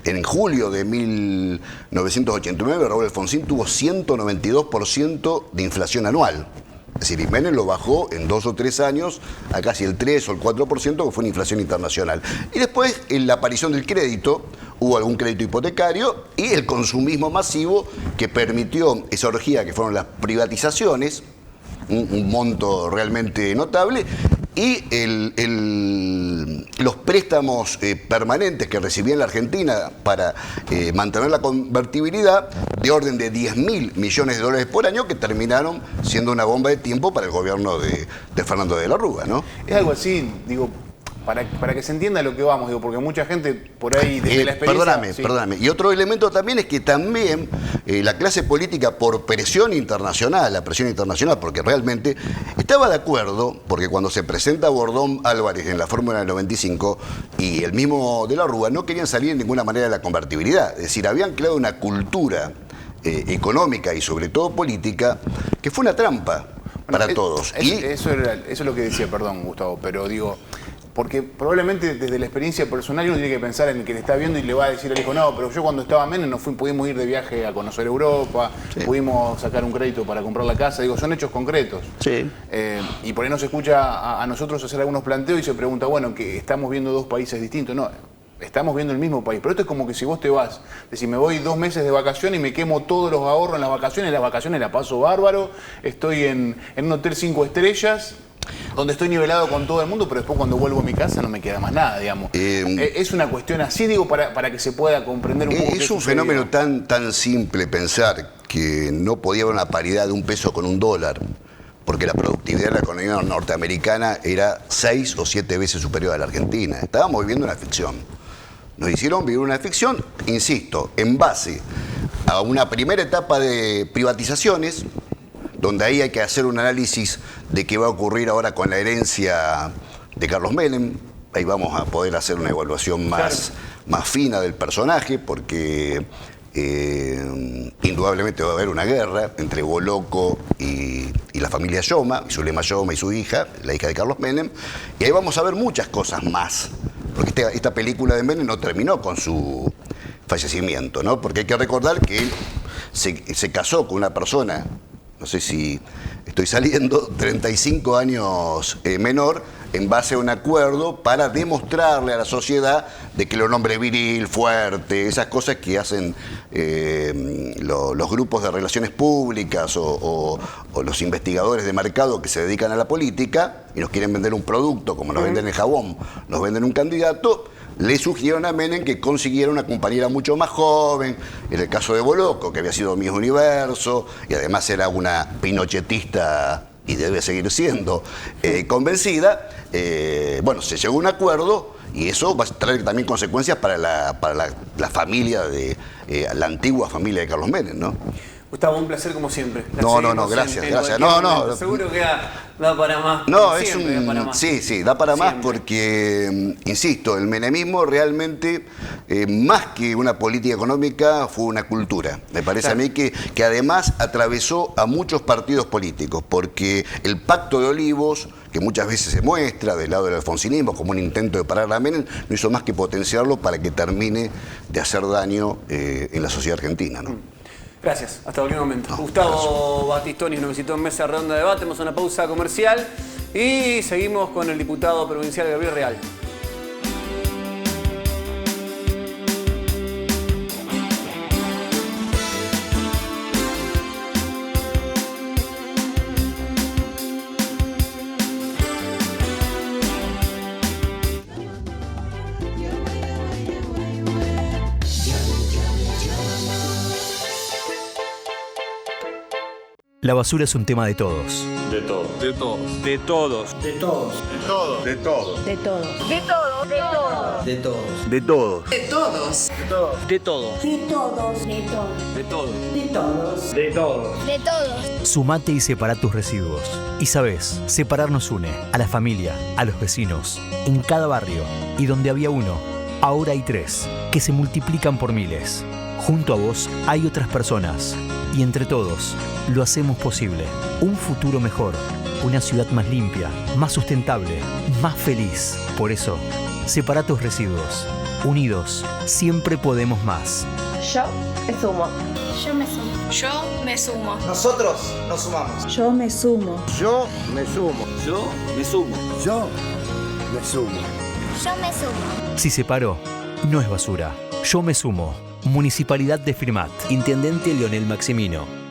En julio de 1989, Raúl Alfonsín tuvo 192% de inflación anual. Es decir, Menem lo bajó en 2 o 3 años a casi el 3 o el 4%, que fue una inflación internacional. Y después, en la aparición del crédito, hubo algún crédito hipotecario y el consumismo masivo que permitió esa orgía que fueron las privatizaciones, un monto realmente notable, y los préstamos permanentes que recibía la Argentina para mantener la convertibilidad de orden de 10.000 millones de dólares por año, que terminaron siendo una bomba de tiempo para el gobierno de Fernando de la Rúa, ¿no? Es algo así, digo, para que se entienda lo que vamos, digo, porque mucha gente por ahí desde la experiencia... Perdóname. Y otro elemento también es que también la clase política, por presión internacional, porque realmente estaba de acuerdo, porque cuando se presenta Bordón Álvarez en la Fórmula del 95 y el mismo de la Rúa, no querían salir de ninguna manera de la convertibilidad. Es decir, habían creado una cultura económica y sobre todo política que fue una trampa para todos. Eso es lo que decía, perdón, Gustavo, pero digo... Porque probablemente desde la experiencia personal uno tiene que pensar en el que le está viendo y le va a decir al hijo, no, pero yo cuando estaba Menem pudimos ir de viaje a conocer Europa, pudimos sacar un crédito para comprar la casa, digo, son hechos concretos. Sí. Y por ahí nos escucha a nosotros hacer algunos planteos y se pregunta, bueno, que estamos viendo 2 países distintos. No, estamos viendo el mismo país, pero esto es como que si vos te vas, es decir, me voy 2 meses de vacaciones y me quemo todos los ahorros en las vacaciones la paso bárbaro, estoy en un hotel 5 estrellas, donde estoy nivelado con todo el mundo, pero después cuando vuelvo a mi casa no me queda más nada, digamos. Es una cuestión así, digo, para que se pueda comprender un poco. Es un fenómeno tan simple pensar que no podía haber una paridad de un peso con un dólar, porque la productividad de la economía norteamericana era 6 o 7 veces superior a la Argentina. Estábamos viviendo una ficción. Nos hicieron vivir una ficción, insisto, en base a una primera etapa de privatizaciones, donde ahí hay que hacer un análisis de qué va a ocurrir ahora con la herencia de Carlos Menem. Ahí vamos a poder hacer una evaluación más fina del personaje, porque indudablemente va a haber una guerra entre Boloco y la familia Yoma, Zulema Yoma y su hija, la hija de Carlos Menem, y ahí vamos a ver muchas cosas más, porque esta película de Menem no terminó con su fallecimiento, ¿no? Porque hay que recordar que él se casó con una persona, no sé si estoy saliendo, 35 años menor, en base a un acuerdo para demostrarle a la sociedad de que lo nombre viril, fuerte, esas cosas que hacen los grupos de relaciones públicas o los investigadores de mercado que se dedican a la política y nos quieren vender un producto, como nos venden el jabón, nos venden un candidato. Le sugirieron a Menem que consiguiera una compañera mucho más joven, en el caso de Boloco, que había sido Miss Universo, y además era una pinochetista, y debe seguir siendo, convencida. Bueno, se llegó a un acuerdo, y eso va a traer también consecuencias para la familia, la antigua familia de Carlos Menem, ¿no? Gustavo, un placer como siempre. No, gracias. Seguro que da para más. No, siempre da para más. Sí, da para más porque, insisto, el menemismo realmente, más que una política económica, fue una cultura. Me parece a mí que además atravesó a muchos partidos políticos, porque el Pacto de Olivos, que muchas veces se muestra del lado del alfonsinismo como un intento de parar a Menem, no hizo más que potenciarlo para que termine de hacer daño en la sociedad argentina, ¿no? Gracias, hasta cualquier momento. Gustavo Battistoni nos visitó en Mesa Redonda de Debate. Tenemos una pausa comercial y seguimos con el diputado provincial Gabriel Real. La basura es un tema de todos. De todos. De todos. De todos. De todos. De todos. De todos. De todos. De todos. De todos. De todos. De todos. De todos. De todos. De todos. De todos. De todos. De todos. De todos. Sumate y separa tus residuos. Y sabes, separar nos une a la familia, a los vecinos, en cada barrio. Y donde había uno, ahora hay tres, que se multiplican por miles. Junto a vos hay otras personas. Y entre todos, lo hacemos posible. Un futuro mejor. Una ciudad más limpia, más sustentable, más feliz. Por eso, separa tus residuos. Unidos, siempre podemos más. Yo me sumo. Yo me sumo. Yo me sumo. Nosotros nos sumamos. Yo me sumo. Yo me sumo. Yo me sumo. Yo me sumo. Yo me sumo. Si separó, no es basura. Yo me sumo. Municipalidad de Firmat. Intendente Leonel Maximino.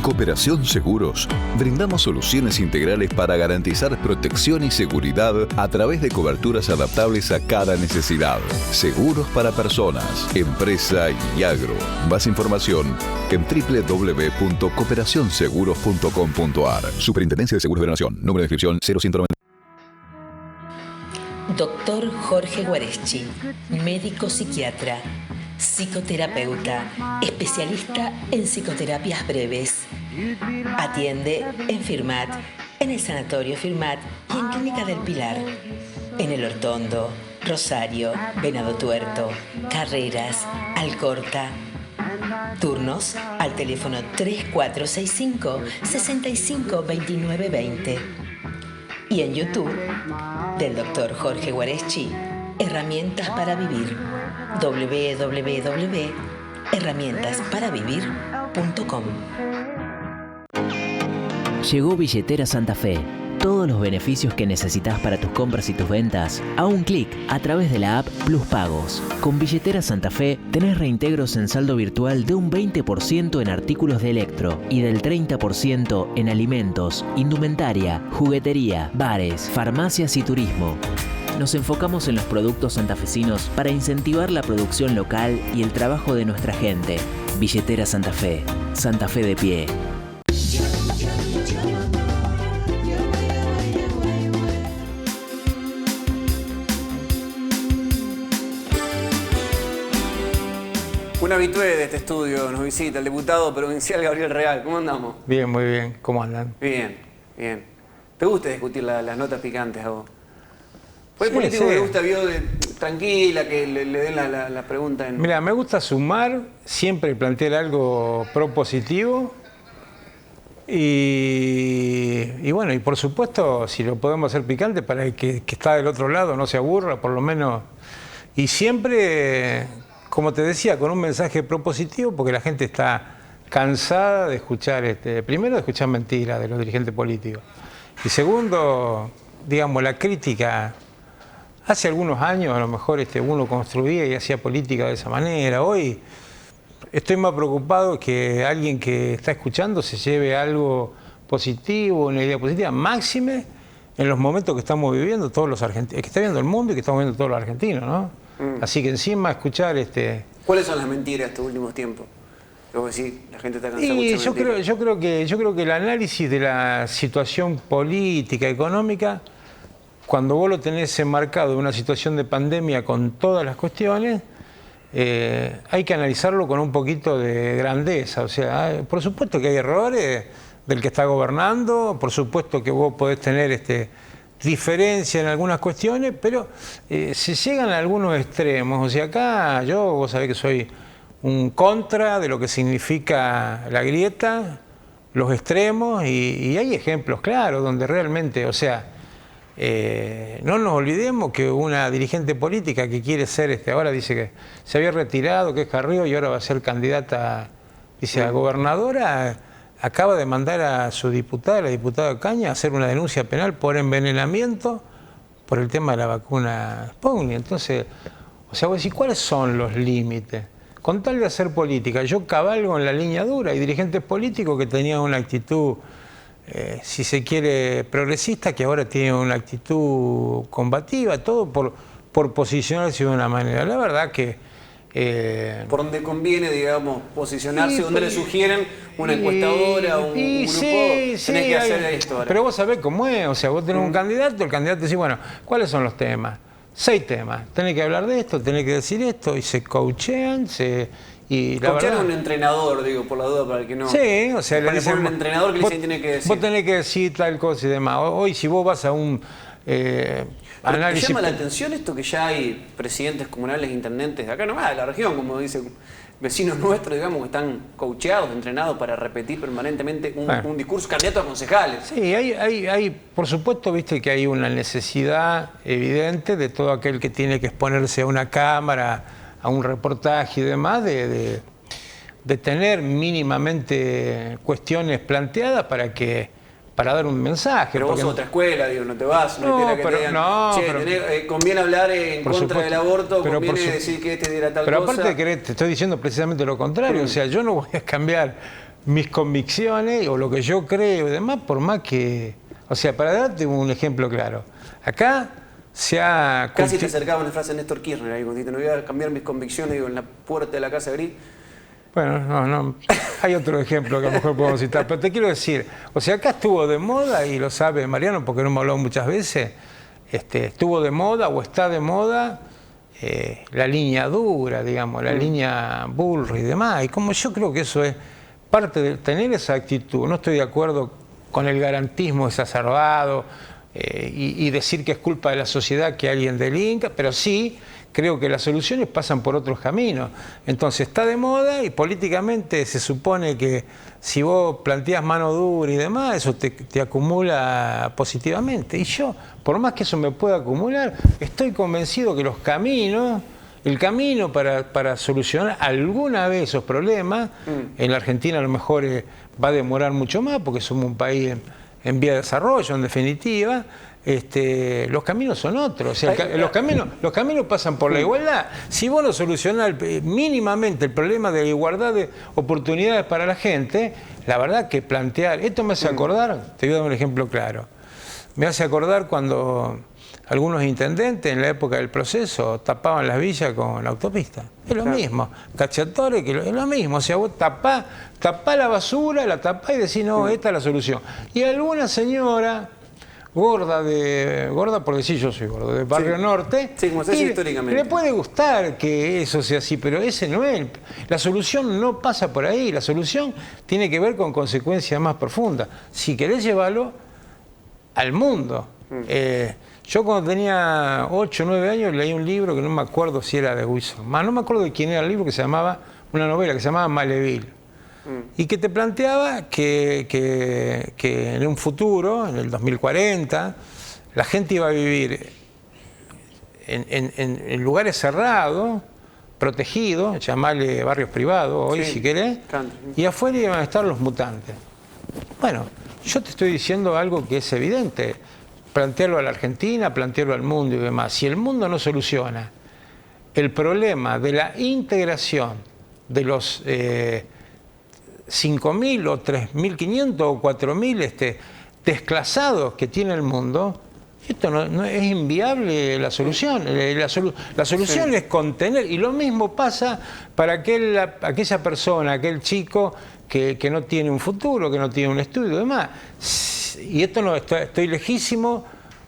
Cooperación Seguros, brindamos soluciones integrales para garantizar protección y seguridad a través de coberturas adaptables a cada necesidad. Seguros para personas, empresa y agro. Más información en www.cooperacionseguros.com.ar. Superintendencia de Seguros de la Nación. Número de inscripción 0190. Doctor Jorge Guareschi, médico psiquiatra, psicoterapeuta, especialista en psicoterapias breves. Atiende en Firmat, en el Sanatorio Firmat y en Clínica del Pilar. En El Hortondo, Rosario, Venado Tuerto, Carreras, Alcorta. Turnos al teléfono 3465-652920. Y en YouTube, del Dr. Jorge Guareschi, Herramientas para Vivir. www.herramientasparavivir.com. Llegó Billetera Santa Fe. Todos los beneficios que necesitas para tus compras y tus ventas a un clic a través de la app Plus Pagos. Con Billetera Santa Fe tenés reintegros en saldo virtual de un 20% en artículos de electro y del 30% en alimentos, indumentaria, juguetería, bares, farmacias y turismo. nos enfocamos en los productos santafesinos para incentivar la producción local y el trabajo de nuestra gente. Billetera Santa Fe. Santa Fe de pie. Un habitué de este estudio nos visita, el diputado provincial Gabriel Real. ¿Cómo andamos? Bien, muy bien. ¿Cómo andan? Bien, bien. ¿Te gusta discutir las notas picantes a vos? ¿Fue el político que te gusta, tranquila, que le den la pregunta? Mira, me gusta sumar, siempre plantear algo propositivo. Y bueno, y por supuesto, si lo podemos hacer picante para el que está del otro lado no se aburra, por lo menos. Y siempre, como te decía, con un mensaje propositivo, porque la gente está cansada de escuchar, primero de escuchar mentiras de los dirigentes políticos. Y segundo, digamos, la crítica. Hace algunos años a lo mejor uno construía y hacía política de esa manera. Hoy estoy más preocupado que alguien que está escuchando se lleve algo positivo, una idea positiva, máxime en los momentos que estamos viviendo todos los argentinos, que está viendo el mundo y que estamos viendo todos los argentinos, ¿no? Así que encima escuchar ¿Cuáles son las mentiras de estos últimos tiempos? Luego decir, la gente está cansada de yo creo que el análisis de la situación política, económica, cuando vos lo tenés enmarcado en una situación de pandemia con todas las cuestiones, hay que analizarlo con un poquito de grandeza. O sea, por supuesto que hay errores del que está gobernando, por supuesto que vos podés tener diferencia en algunas cuestiones, pero se llegan a algunos extremos. O sea, acá vos sabés que soy un contra de lo que significa la grieta, los extremos, y hay ejemplos claros donde realmente, o sea, no nos olvidemos que una dirigente política que quiere ser, ahora dice que se había retirado, que es Carrillo, y ahora va a ser candidata, dice, a gobernadora, acaba de mandar a su diputada, la diputada Caña, a hacer una denuncia penal por envenenamiento por el tema de la vacuna Sputnik. Entonces, o sea, vos decís, ¿cuáles son los límites? Con tal de hacer política, yo cabalgo en la línea dura. Hay dirigentes políticos que tenían una actitud, si se quiere, progresista, que ahora tienen una actitud combativa, todo por posicionarse de una manera. La verdad que... por donde conviene, digamos, posicionarse, donde le sugieren una encuestadora, un grupo, tenés que hacer esto ahora. Pero vos sabés cómo es, o sea, vos tenés un candidato, el candidato dice, bueno, ¿cuáles son los temas? 6 temas, tenés que hablar de esto, tenés que decir esto, y se coachean, coachear a un entrenador, digo, por la duda, para el que no... Sí, o sea, le dicen, un entrenador que le tiene que decir. Vos tenés que decir tal cosa y demás. Hoy, si vos vas a un análisis... ¿Te llama la atención esto que ya hay presidentes comunales, intendentes de acá nomás, de la región, como dicen vecinos nuestros, digamos, que están coacheados, entrenados para repetir permanentemente un discurso, candidato a concejales? Sí, hay, por supuesto, viste que hay una necesidad evidente de todo aquel que tiene que exponerse a una cámara, a un reportaje y demás, de tener mínimamente cuestiones planteadas para dar un mensaje. Pero vos sos otra escuela, digo, no te vas, conviene hablar en contra del aborto, conviene decir que dirá tal cosa. Pero aparte te estoy diciendo precisamente lo contrario, o sea, yo no voy a cambiar mis convicciones o lo que yo creo y demás, por más que... O sea, para darte un ejemplo claro, acá se ha... Casi te acercaba una frase de Néstor Kirchner ahí, cuando no voy a cambiar mis convicciones, digo, en la puerta de la Casa Gris. Bueno, no, hay otro ejemplo que a lo mejor podemos citar, pero te quiero decir, o sea, acá estuvo de moda, y lo sabe Mariano porque no me ha hablado muchas veces, estuvo de moda o está de moda la línea dura, digamos, la línea Bullrich y demás, y como yo creo que eso es parte de tener esa actitud. No estoy de acuerdo con el garantismo exacerbado y decir que es culpa de la sociedad que alguien delinca, pero sí creo que las soluciones pasan por otros caminos. Entonces está de moda y políticamente se supone que si vos planteás mano dura y demás, eso te acumula positivamente. Y yo, por más que eso me pueda acumular, estoy convencido que los caminos, el camino para solucionar alguna vez esos problemas, en la Argentina a lo mejor va a demorar mucho más porque somos un país en vía de desarrollo, en definitiva. Los caminos son otros, o sea, los caminos pasan por la igualdad. Si vos no solucionás mínimamente el problema de la igualdad de oportunidades para la gente, la verdad que plantear, esto me hace acordar, te voy a dar un ejemplo claro. me hace acordar cuando algunos intendentes en la época del proceso tapaban las villas con la autopista. Es lo mismo. Cacciatore, que es lo mismo. O sea, vos tapá la basura, la tapá y decís, no, esta es la solución. Y alguna señora gorda por decir yo soy gordo, de Barrio Norte, sí, como se dice históricamente. Le puede gustar que eso sea así, pero ese no es. La solución no pasa por ahí. La solución tiene que ver con consecuencias más profundas. Si querés llevarlo al mundo. Yo cuando tenía 8 o 9 años leí un libro que no me acuerdo si era de Wilson, no me acuerdo de quién era el libro, que se llamaba, una novela que se llamaba Maleville, y que te planteaba que en un futuro, en el 2040, la gente iba a vivir en lugares cerrados, protegidos, llamarle barrios privados hoy, si querés, y afuera iban a estar los mutantes. Bueno, yo te estoy diciendo algo que es evidente. Plantearlo a la Argentina, plantearlo al mundo y demás. Si el mundo no soluciona el problema de la integración de los 5.000 o 3.500 o 4.000 desclasados que tiene el mundo, esto no es inviable la solución. La solución es contener. Y lo mismo pasa para aquella persona, aquel chico que no tiene un futuro, que no tiene un estudio y demás. Y esto no estoy lejísimo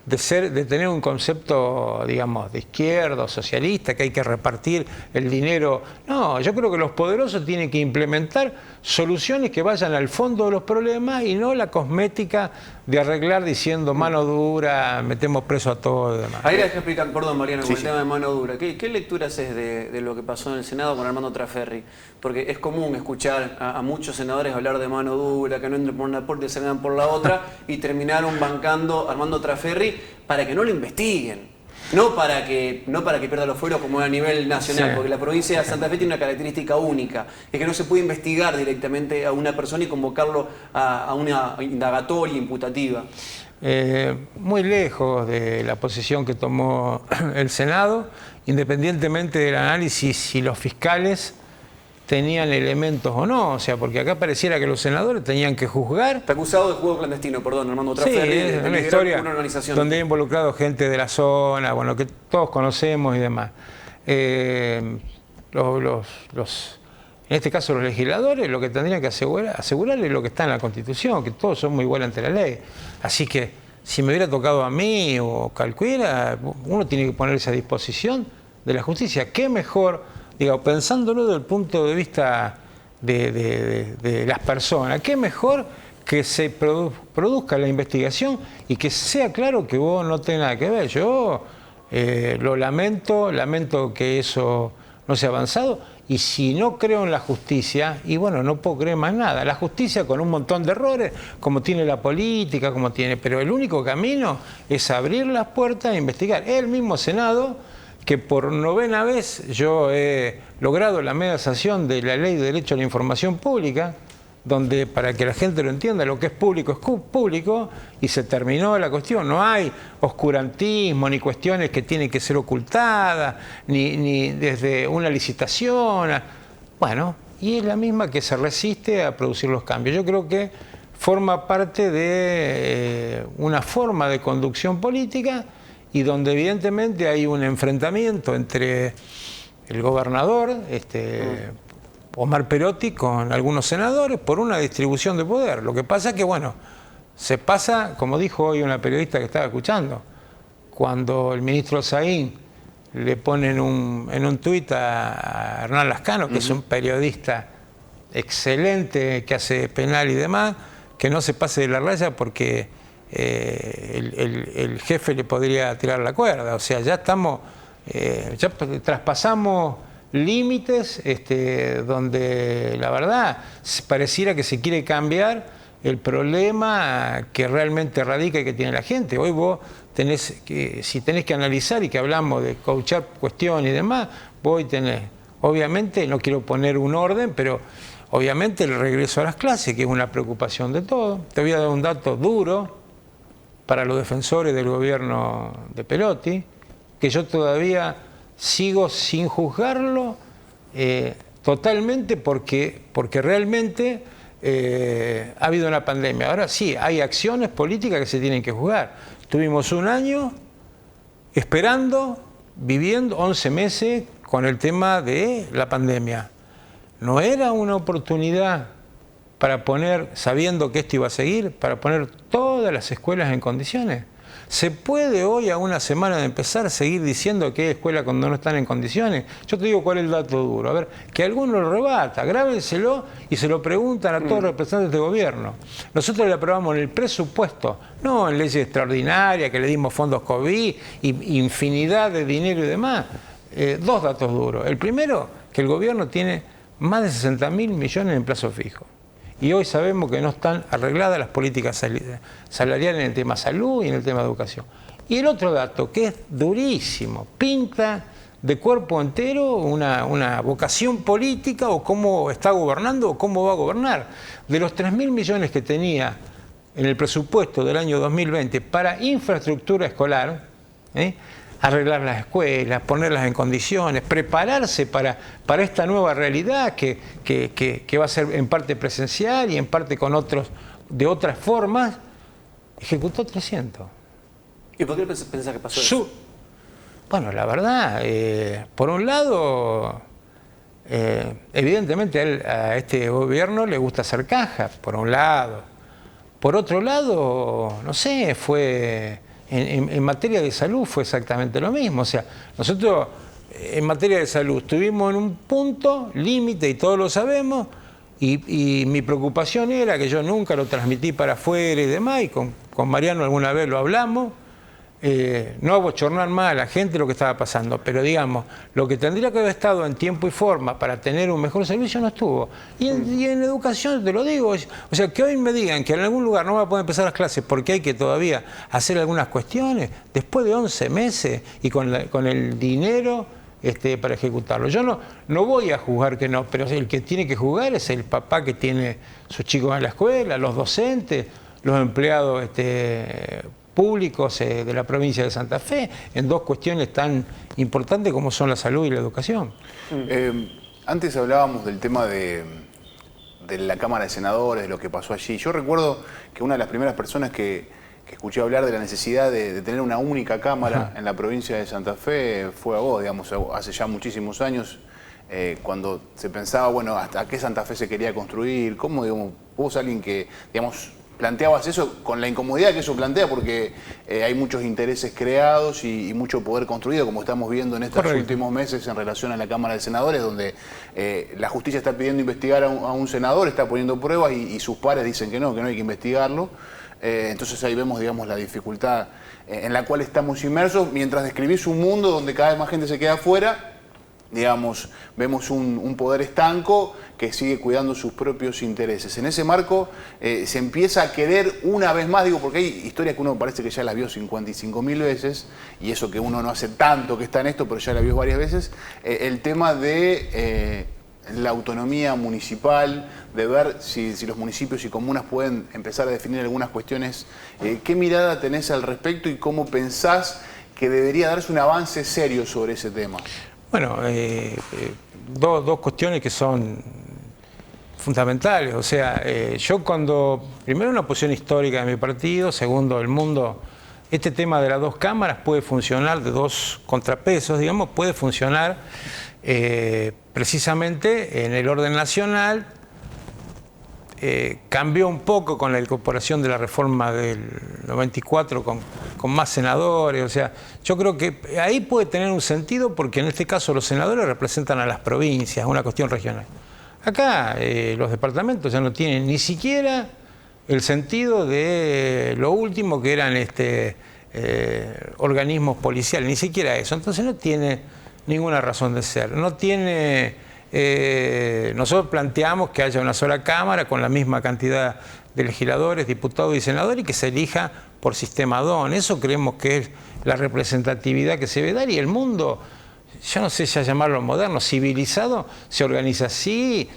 de tener un concepto, digamos, de izquierda, socialista, que hay que repartir el dinero. No, yo creo que los poderosos tienen que implementar soluciones que vayan al fondo de los problemas y no la cosmética de arreglar diciendo mano dura, metemos preso a todos y demás. Ahí les explican, perdón Mariano, con el tema de mano dura. ¿Qué lectura haces de lo que pasó en el Senado con Armando Traferri? Porque es común escuchar a muchos senadores hablar de mano dura, que no entren por una puerta y salgan por la otra, y terminaron bancando a Armando Traferri para que no lo investiguen. No para que pierda los fueros como a nivel nacional, porque la provincia de Santa Fe tiene una característica única, es que no se puede investigar directamente a una persona y convocarlo a una indagatoria imputativa. Muy lejos de la posición que tomó el Senado, independientemente del análisis si los fiscales tenían elementos o no, o sea, porque acá pareciera que los senadores tenían que juzgar. Está acusado de juego clandestino, perdón, Armando Traferri. Sí, es una historia donde ha involucrado gente de la zona, bueno, que todos conocemos y demás. En este caso los legisladores lo que tendrían que asegurar es lo que está en la Constitución, que todos somos iguales ante la ley. Así que si me hubiera tocado a mí o cualquiera, uno tiene que ponerse a disposición de la justicia. ¿Qué mejor? Digo, pensándolo desde el punto de vista de las personas, ¿qué mejor que se produzca la investigación y que sea claro que vos no tenés nada que ver? Yo lo lamento que eso no se ha avanzado, y si no creo en la justicia, y bueno, no puedo creer más nada. La justicia con un montón de errores, como tiene la política, pero el único camino es abrir las puertas e investigar. El mismo Senado, que por 9ª vez yo he logrado la media sanción de la Ley de Derecho a la Información Pública, donde, para que la gente lo entienda, lo que es público, y se terminó la cuestión. No hay oscurantismo, ni cuestiones que tienen que ser ocultadas, ni desde una licitación. Bueno, y es la misma que se resiste a producir los cambios. Yo creo que forma parte de una forma de conducción política, y donde evidentemente hay un enfrentamiento entre el gobernador, Omar Perotti, con algunos senadores por una distribución de poder. Lo que pasa es que, bueno, se pasa, como dijo hoy una periodista que estaba escuchando, cuando el ministro Saín le pone en un tuit a Hernán Lascano, que es un periodista excelente, que hace penal y demás, que no se pase de la raya porque el jefe le podría tirar la cuerda. O sea, ya estamos, ya traspasamos límites donde la verdad pareciera que se quiere cambiar el problema que realmente radica y que tiene la gente. Hoy vos si tenés que analizar, y que hablamos de coachar cuestiones y demás, vos tenés, obviamente, no quiero poner un orden, pero obviamente el regreso a las clases, que es una preocupación de todos. Te voy a dar un dato duro para los defensores del gobierno de Perotti, que yo todavía sigo sin juzgarlo totalmente, porque realmente ha habido una pandemia. Ahora sí, hay acciones políticas que se tienen que jugar. Tuvimos un año esperando, viviendo 11 meses con el tema de la pandemia. ¿No era una oportunidad para poner, sabiendo que esto iba a seguir, para poner todas las escuelas en condiciones? ¿Se puede hoy, a una semana de empezar, seguir diciendo que hay escuelas cuando no están en condiciones? Yo te digo cuál es el dato duro. A ver, que alguno lo rebata, grábenselo y se lo preguntan a todos los representantes de gobierno. Nosotros le aprobamos en el presupuesto, no en leyes extraordinarias, que le dimos fondos COVID, y infinidad de dinero y demás. Dos datos duros. El primero, que el gobierno tiene más de 60.000 millones en plazo fijo. Y hoy sabemos que no están arregladas las políticas salariales en el tema salud y en el tema educación. Y el otro dato, que es durísimo, pinta de cuerpo entero una vocación política, o cómo está gobernando o cómo va a gobernar. De los 3.000 millones que tenía en el presupuesto del año 2020 para infraestructura escolar, arreglar las escuelas, ponerlas en condiciones, prepararse para esta nueva realidad que va a ser en parte presencial y en parte de otras formas, ejecutó 300. ¿Y por qué pensás que pasó eso? Bueno, la verdad, por un lado, evidentemente a este gobierno le gusta hacer caja, por un lado. Por otro lado, no sé, fue... En materia de salud fue exactamente lo mismo. O sea, nosotros en materia de salud estuvimos en un punto límite, y todos lo sabemos, y mi preocupación era, que yo nunca lo transmití para afuera y demás, y con Mariano alguna vez lo hablamos, no abochornar más a la gente lo que estaba pasando, pero digamos, lo que tendría que haber estado en tiempo y forma para tener un mejor servicio no estuvo. Y en educación, te lo digo, o sea, que hoy me digan que en algún lugar no va a poder empezar las clases porque hay que todavía hacer algunas cuestiones, después de 11 meses y con el dinero para ejecutarlo. Yo no voy a juzgar que no, pero el que tiene que jugar es el papá que tiene sus chicos en la escuela, los docentes, los empleados públicos de la provincia de Santa Fe, en dos cuestiones tan importantes como son la salud y la educación. Antes hablábamos del tema de la Cámara de Senadores, de lo que pasó allí. Yo recuerdo que una de las primeras personas que escuché hablar de la necesidad de tener una única Cámara en la provincia de Santa Fe fue a vos, digamos, hace ya muchísimos años, cuando se pensaba, bueno, hasta qué Santa Fe se quería construir, cómo, digamos, vos, alguien que, digamos, planteabas eso con la incomodidad que eso plantea, porque hay muchos intereses creados y mucho poder construido, como estamos viendo en estos últimos meses en relación a la Cámara de Senadores, donde la justicia está pidiendo investigar a un senador, está poniendo pruebas y sus pares dicen que no hay que investigarlo. Entonces ahí vemos, digamos, la dificultad en la cual estamos inmersos, mientras describís un mundo donde cada vez más gente se queda afuera. Digamos, vemos un poder estanco que sigue cuidando sus propios intereses. En ese marco se empieza a querer una vez más, digo, porque hay historias que uno parece que ya las vio 55.000 veces, y eso que uno no hace tanto que está en esto, pero ya la vio varias veces, el tema de la autonomía municipal, de ver si los municipios y comunas pueden empezar a definir algunas cuestiones. ¿Qué mirada tenés al respecto y cómo pensás que debería darse un avance serio sobre ese tema? Bueno, dos cuestiones que son fundamentales. O sea, yo primero, una posición histórica de mi partido, segundo, el mundo, este tema de las dos cámaras puede funcionar, de dos contrapesos, digamos, puede funcionar precisamente en el orden nacional. Cambió un poco con la incorporación de la reforma del 94 con más senadores. O sea, yo creo que ahí puede tener un sentido, porque en este caso los senadores representan a las provincias, una cuestión regional. Acá los departamentos ya no tienen ni siquiera el sentido de lo último que eran organismos policiales, ni siquiera eso. Entonces no tiene ninguna razón de ser. No tiene... nosotros planteamos que haya una sola Cámara con la misma cantidad de legisladores, diputados y senadores, y que se elija por sistema DON. Eso creemos que es la representatividad que se debe dar, y el mundo, yo no sé ya llamarlo moderno, civilizado, se organiza así.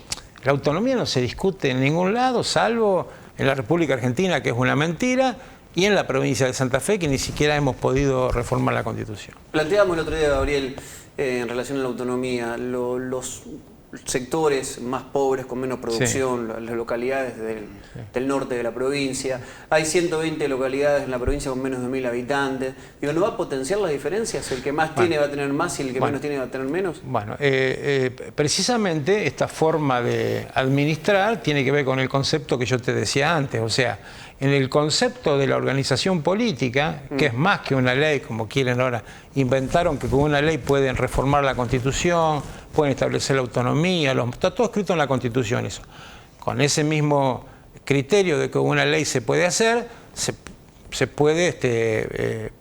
La autonomía no se discute en ningún lado, salvo en la República Argentina, que es una mentira, y en la provincia de Santa Fe, que ni siquiera hemos podido reformar la Constitución. Planteábamos el otro día, Gabriel, en relación a la autonomía, los sectores más pobres, con menos producción, las localidades del norte de la provincia. Hay 120 localidades en la provincia con menos de 1000 habitantes. Digo, ¿no va a potenciar las diferencias? ¿El que más tiene va a tener más y el que menos tiene va a tener menos? Bueno, precisamente esta forma de administrar tiene que ver con el concepto que yo te decía antes. O sea, en el concepto de la organización política, que es más que una ley, como quieren ahora, inventaron que con una ley pueden reformar la Constitución, pueden establecer la autonomía, está todo escrito en la Constitución eso. Con ese mismo criterio de que con una ley se puede hacer, se puede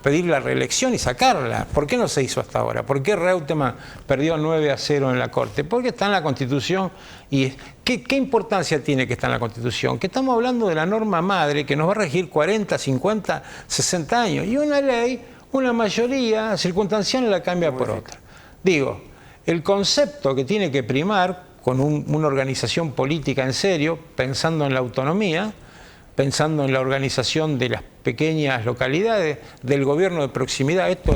pedir la reelección y sacarla. ¿Por qué no se hizo hasta ahora? ¿Por qué Reutemann perdió 9-0 en la Corte? Porque está en la Constitución. Y ¿qué importancia tiene que está en la Constitución? Que estamos hablando de la norma madre que nos va a regir 40, 50, 60 años. Y una ley, una mayoría circunstancial la cambia por otra. Digo, el concepto que tiene que primar con una organización política en serio, pensando en la autonomía, pensando en la organización de las pequeñas localidades, del gobierno de proximidad. Esto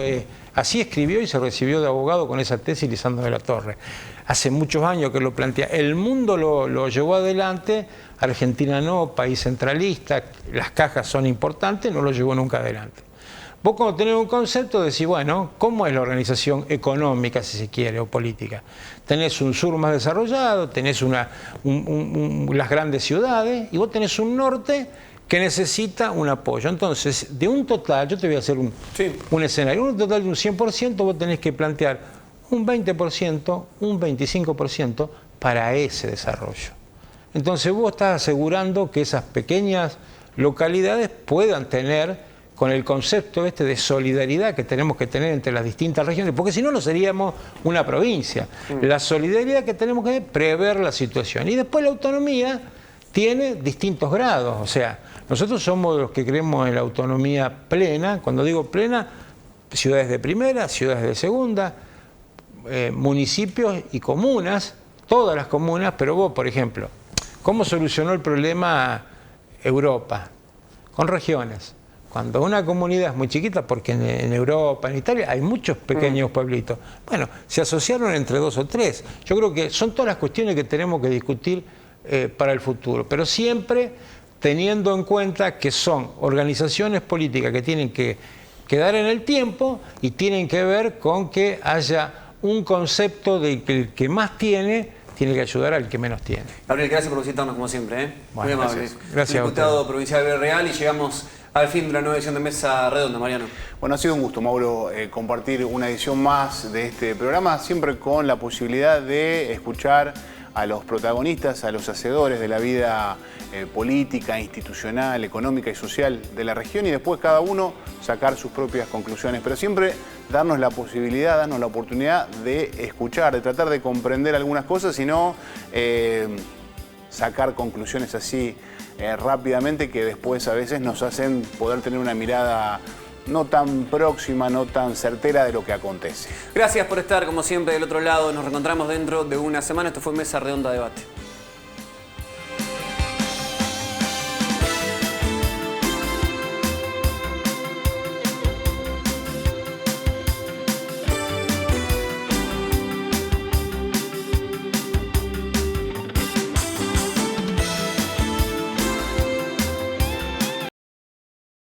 así escribió y se recibió de abogado con esa tesis Lisandro de la Torre. Hace muchos años que lo plantea. El mundo lo llevó adelante, Argentina no, país centralista, las cajas son importantes, no lo llevó nunca adelante. Vos cuando tenés un concepto decís, bueno, ¿cómo es la organización económica, si se quiere, o política? Tenés un sur más desarrollado, tenés las grandes ciudades, y vos tenés un norte que necesita un apoyo. Entonces, de un total, yo te voy a hacer un escenario, un total de un 100%, vos tenés que plantear un 20%, un 25% para ese desarrollo. Entonces vos estás asegurando que esas pequeñas localidades puedan tener, con el concepto de solidaridad que tenemos que tener entre las distintas regiones, porque si no, no seríamos una provincia. La solidaridad que tenemos que prever la situación. Y después la autonomía tiene distintos grados. O sea, nosotros somos los que creemos en la autonomía plena. Cuando digo plena, ciudades de primera, ciudades de segunda, municipios y comunas, todas las comunas. Pero vos, por ejemplo, ¿cómo solucionó el problema Europa? Con regiones. Cuando una comunidad es muy chiquita, porque en Europa, en Italia, hay muchos pequeños pueblitos. Bueno, se asociaron entre 2 o 3. Yo creo que son todas las cuestiones que tenemos que discutir para el futuro, pero siempre teniendo en cuenta que son organizaciones políticas que tienen que quedar en el tiempo y tienen que ver con que haya un concepto de que el que más tiene que ayudar al que menos tiene. Gabriel, gracias por visitarnos como siempre. Bueno, muy amable. Gracias. Diputado provincial de Real, y llegamos al fin de la nueva edición de Mesa Redonda, Mariano. Bueno, ha sido un gusto, Mauro, compartir una edición más de este programa, siempre con la posibilidad de escuchar a los protagonistas, a los hacedores de la vida política, institucional, económica y social de la región, y después cada uno sacar sus propias conclusiones, pero siempre darnos la posibilidad, darnos la oportunidad de escuchar, de tratar de comprender algunas cosas y no sacar conclusiones así rápidamente, que después a veces nos hacen poder tener una mirada no tan próxima, no tan certera de lo que acontece. Gracias por estar como siempre del otro lado. Nos reencontramos dentro de una semana. Esto fue Mesa Redonda Debate.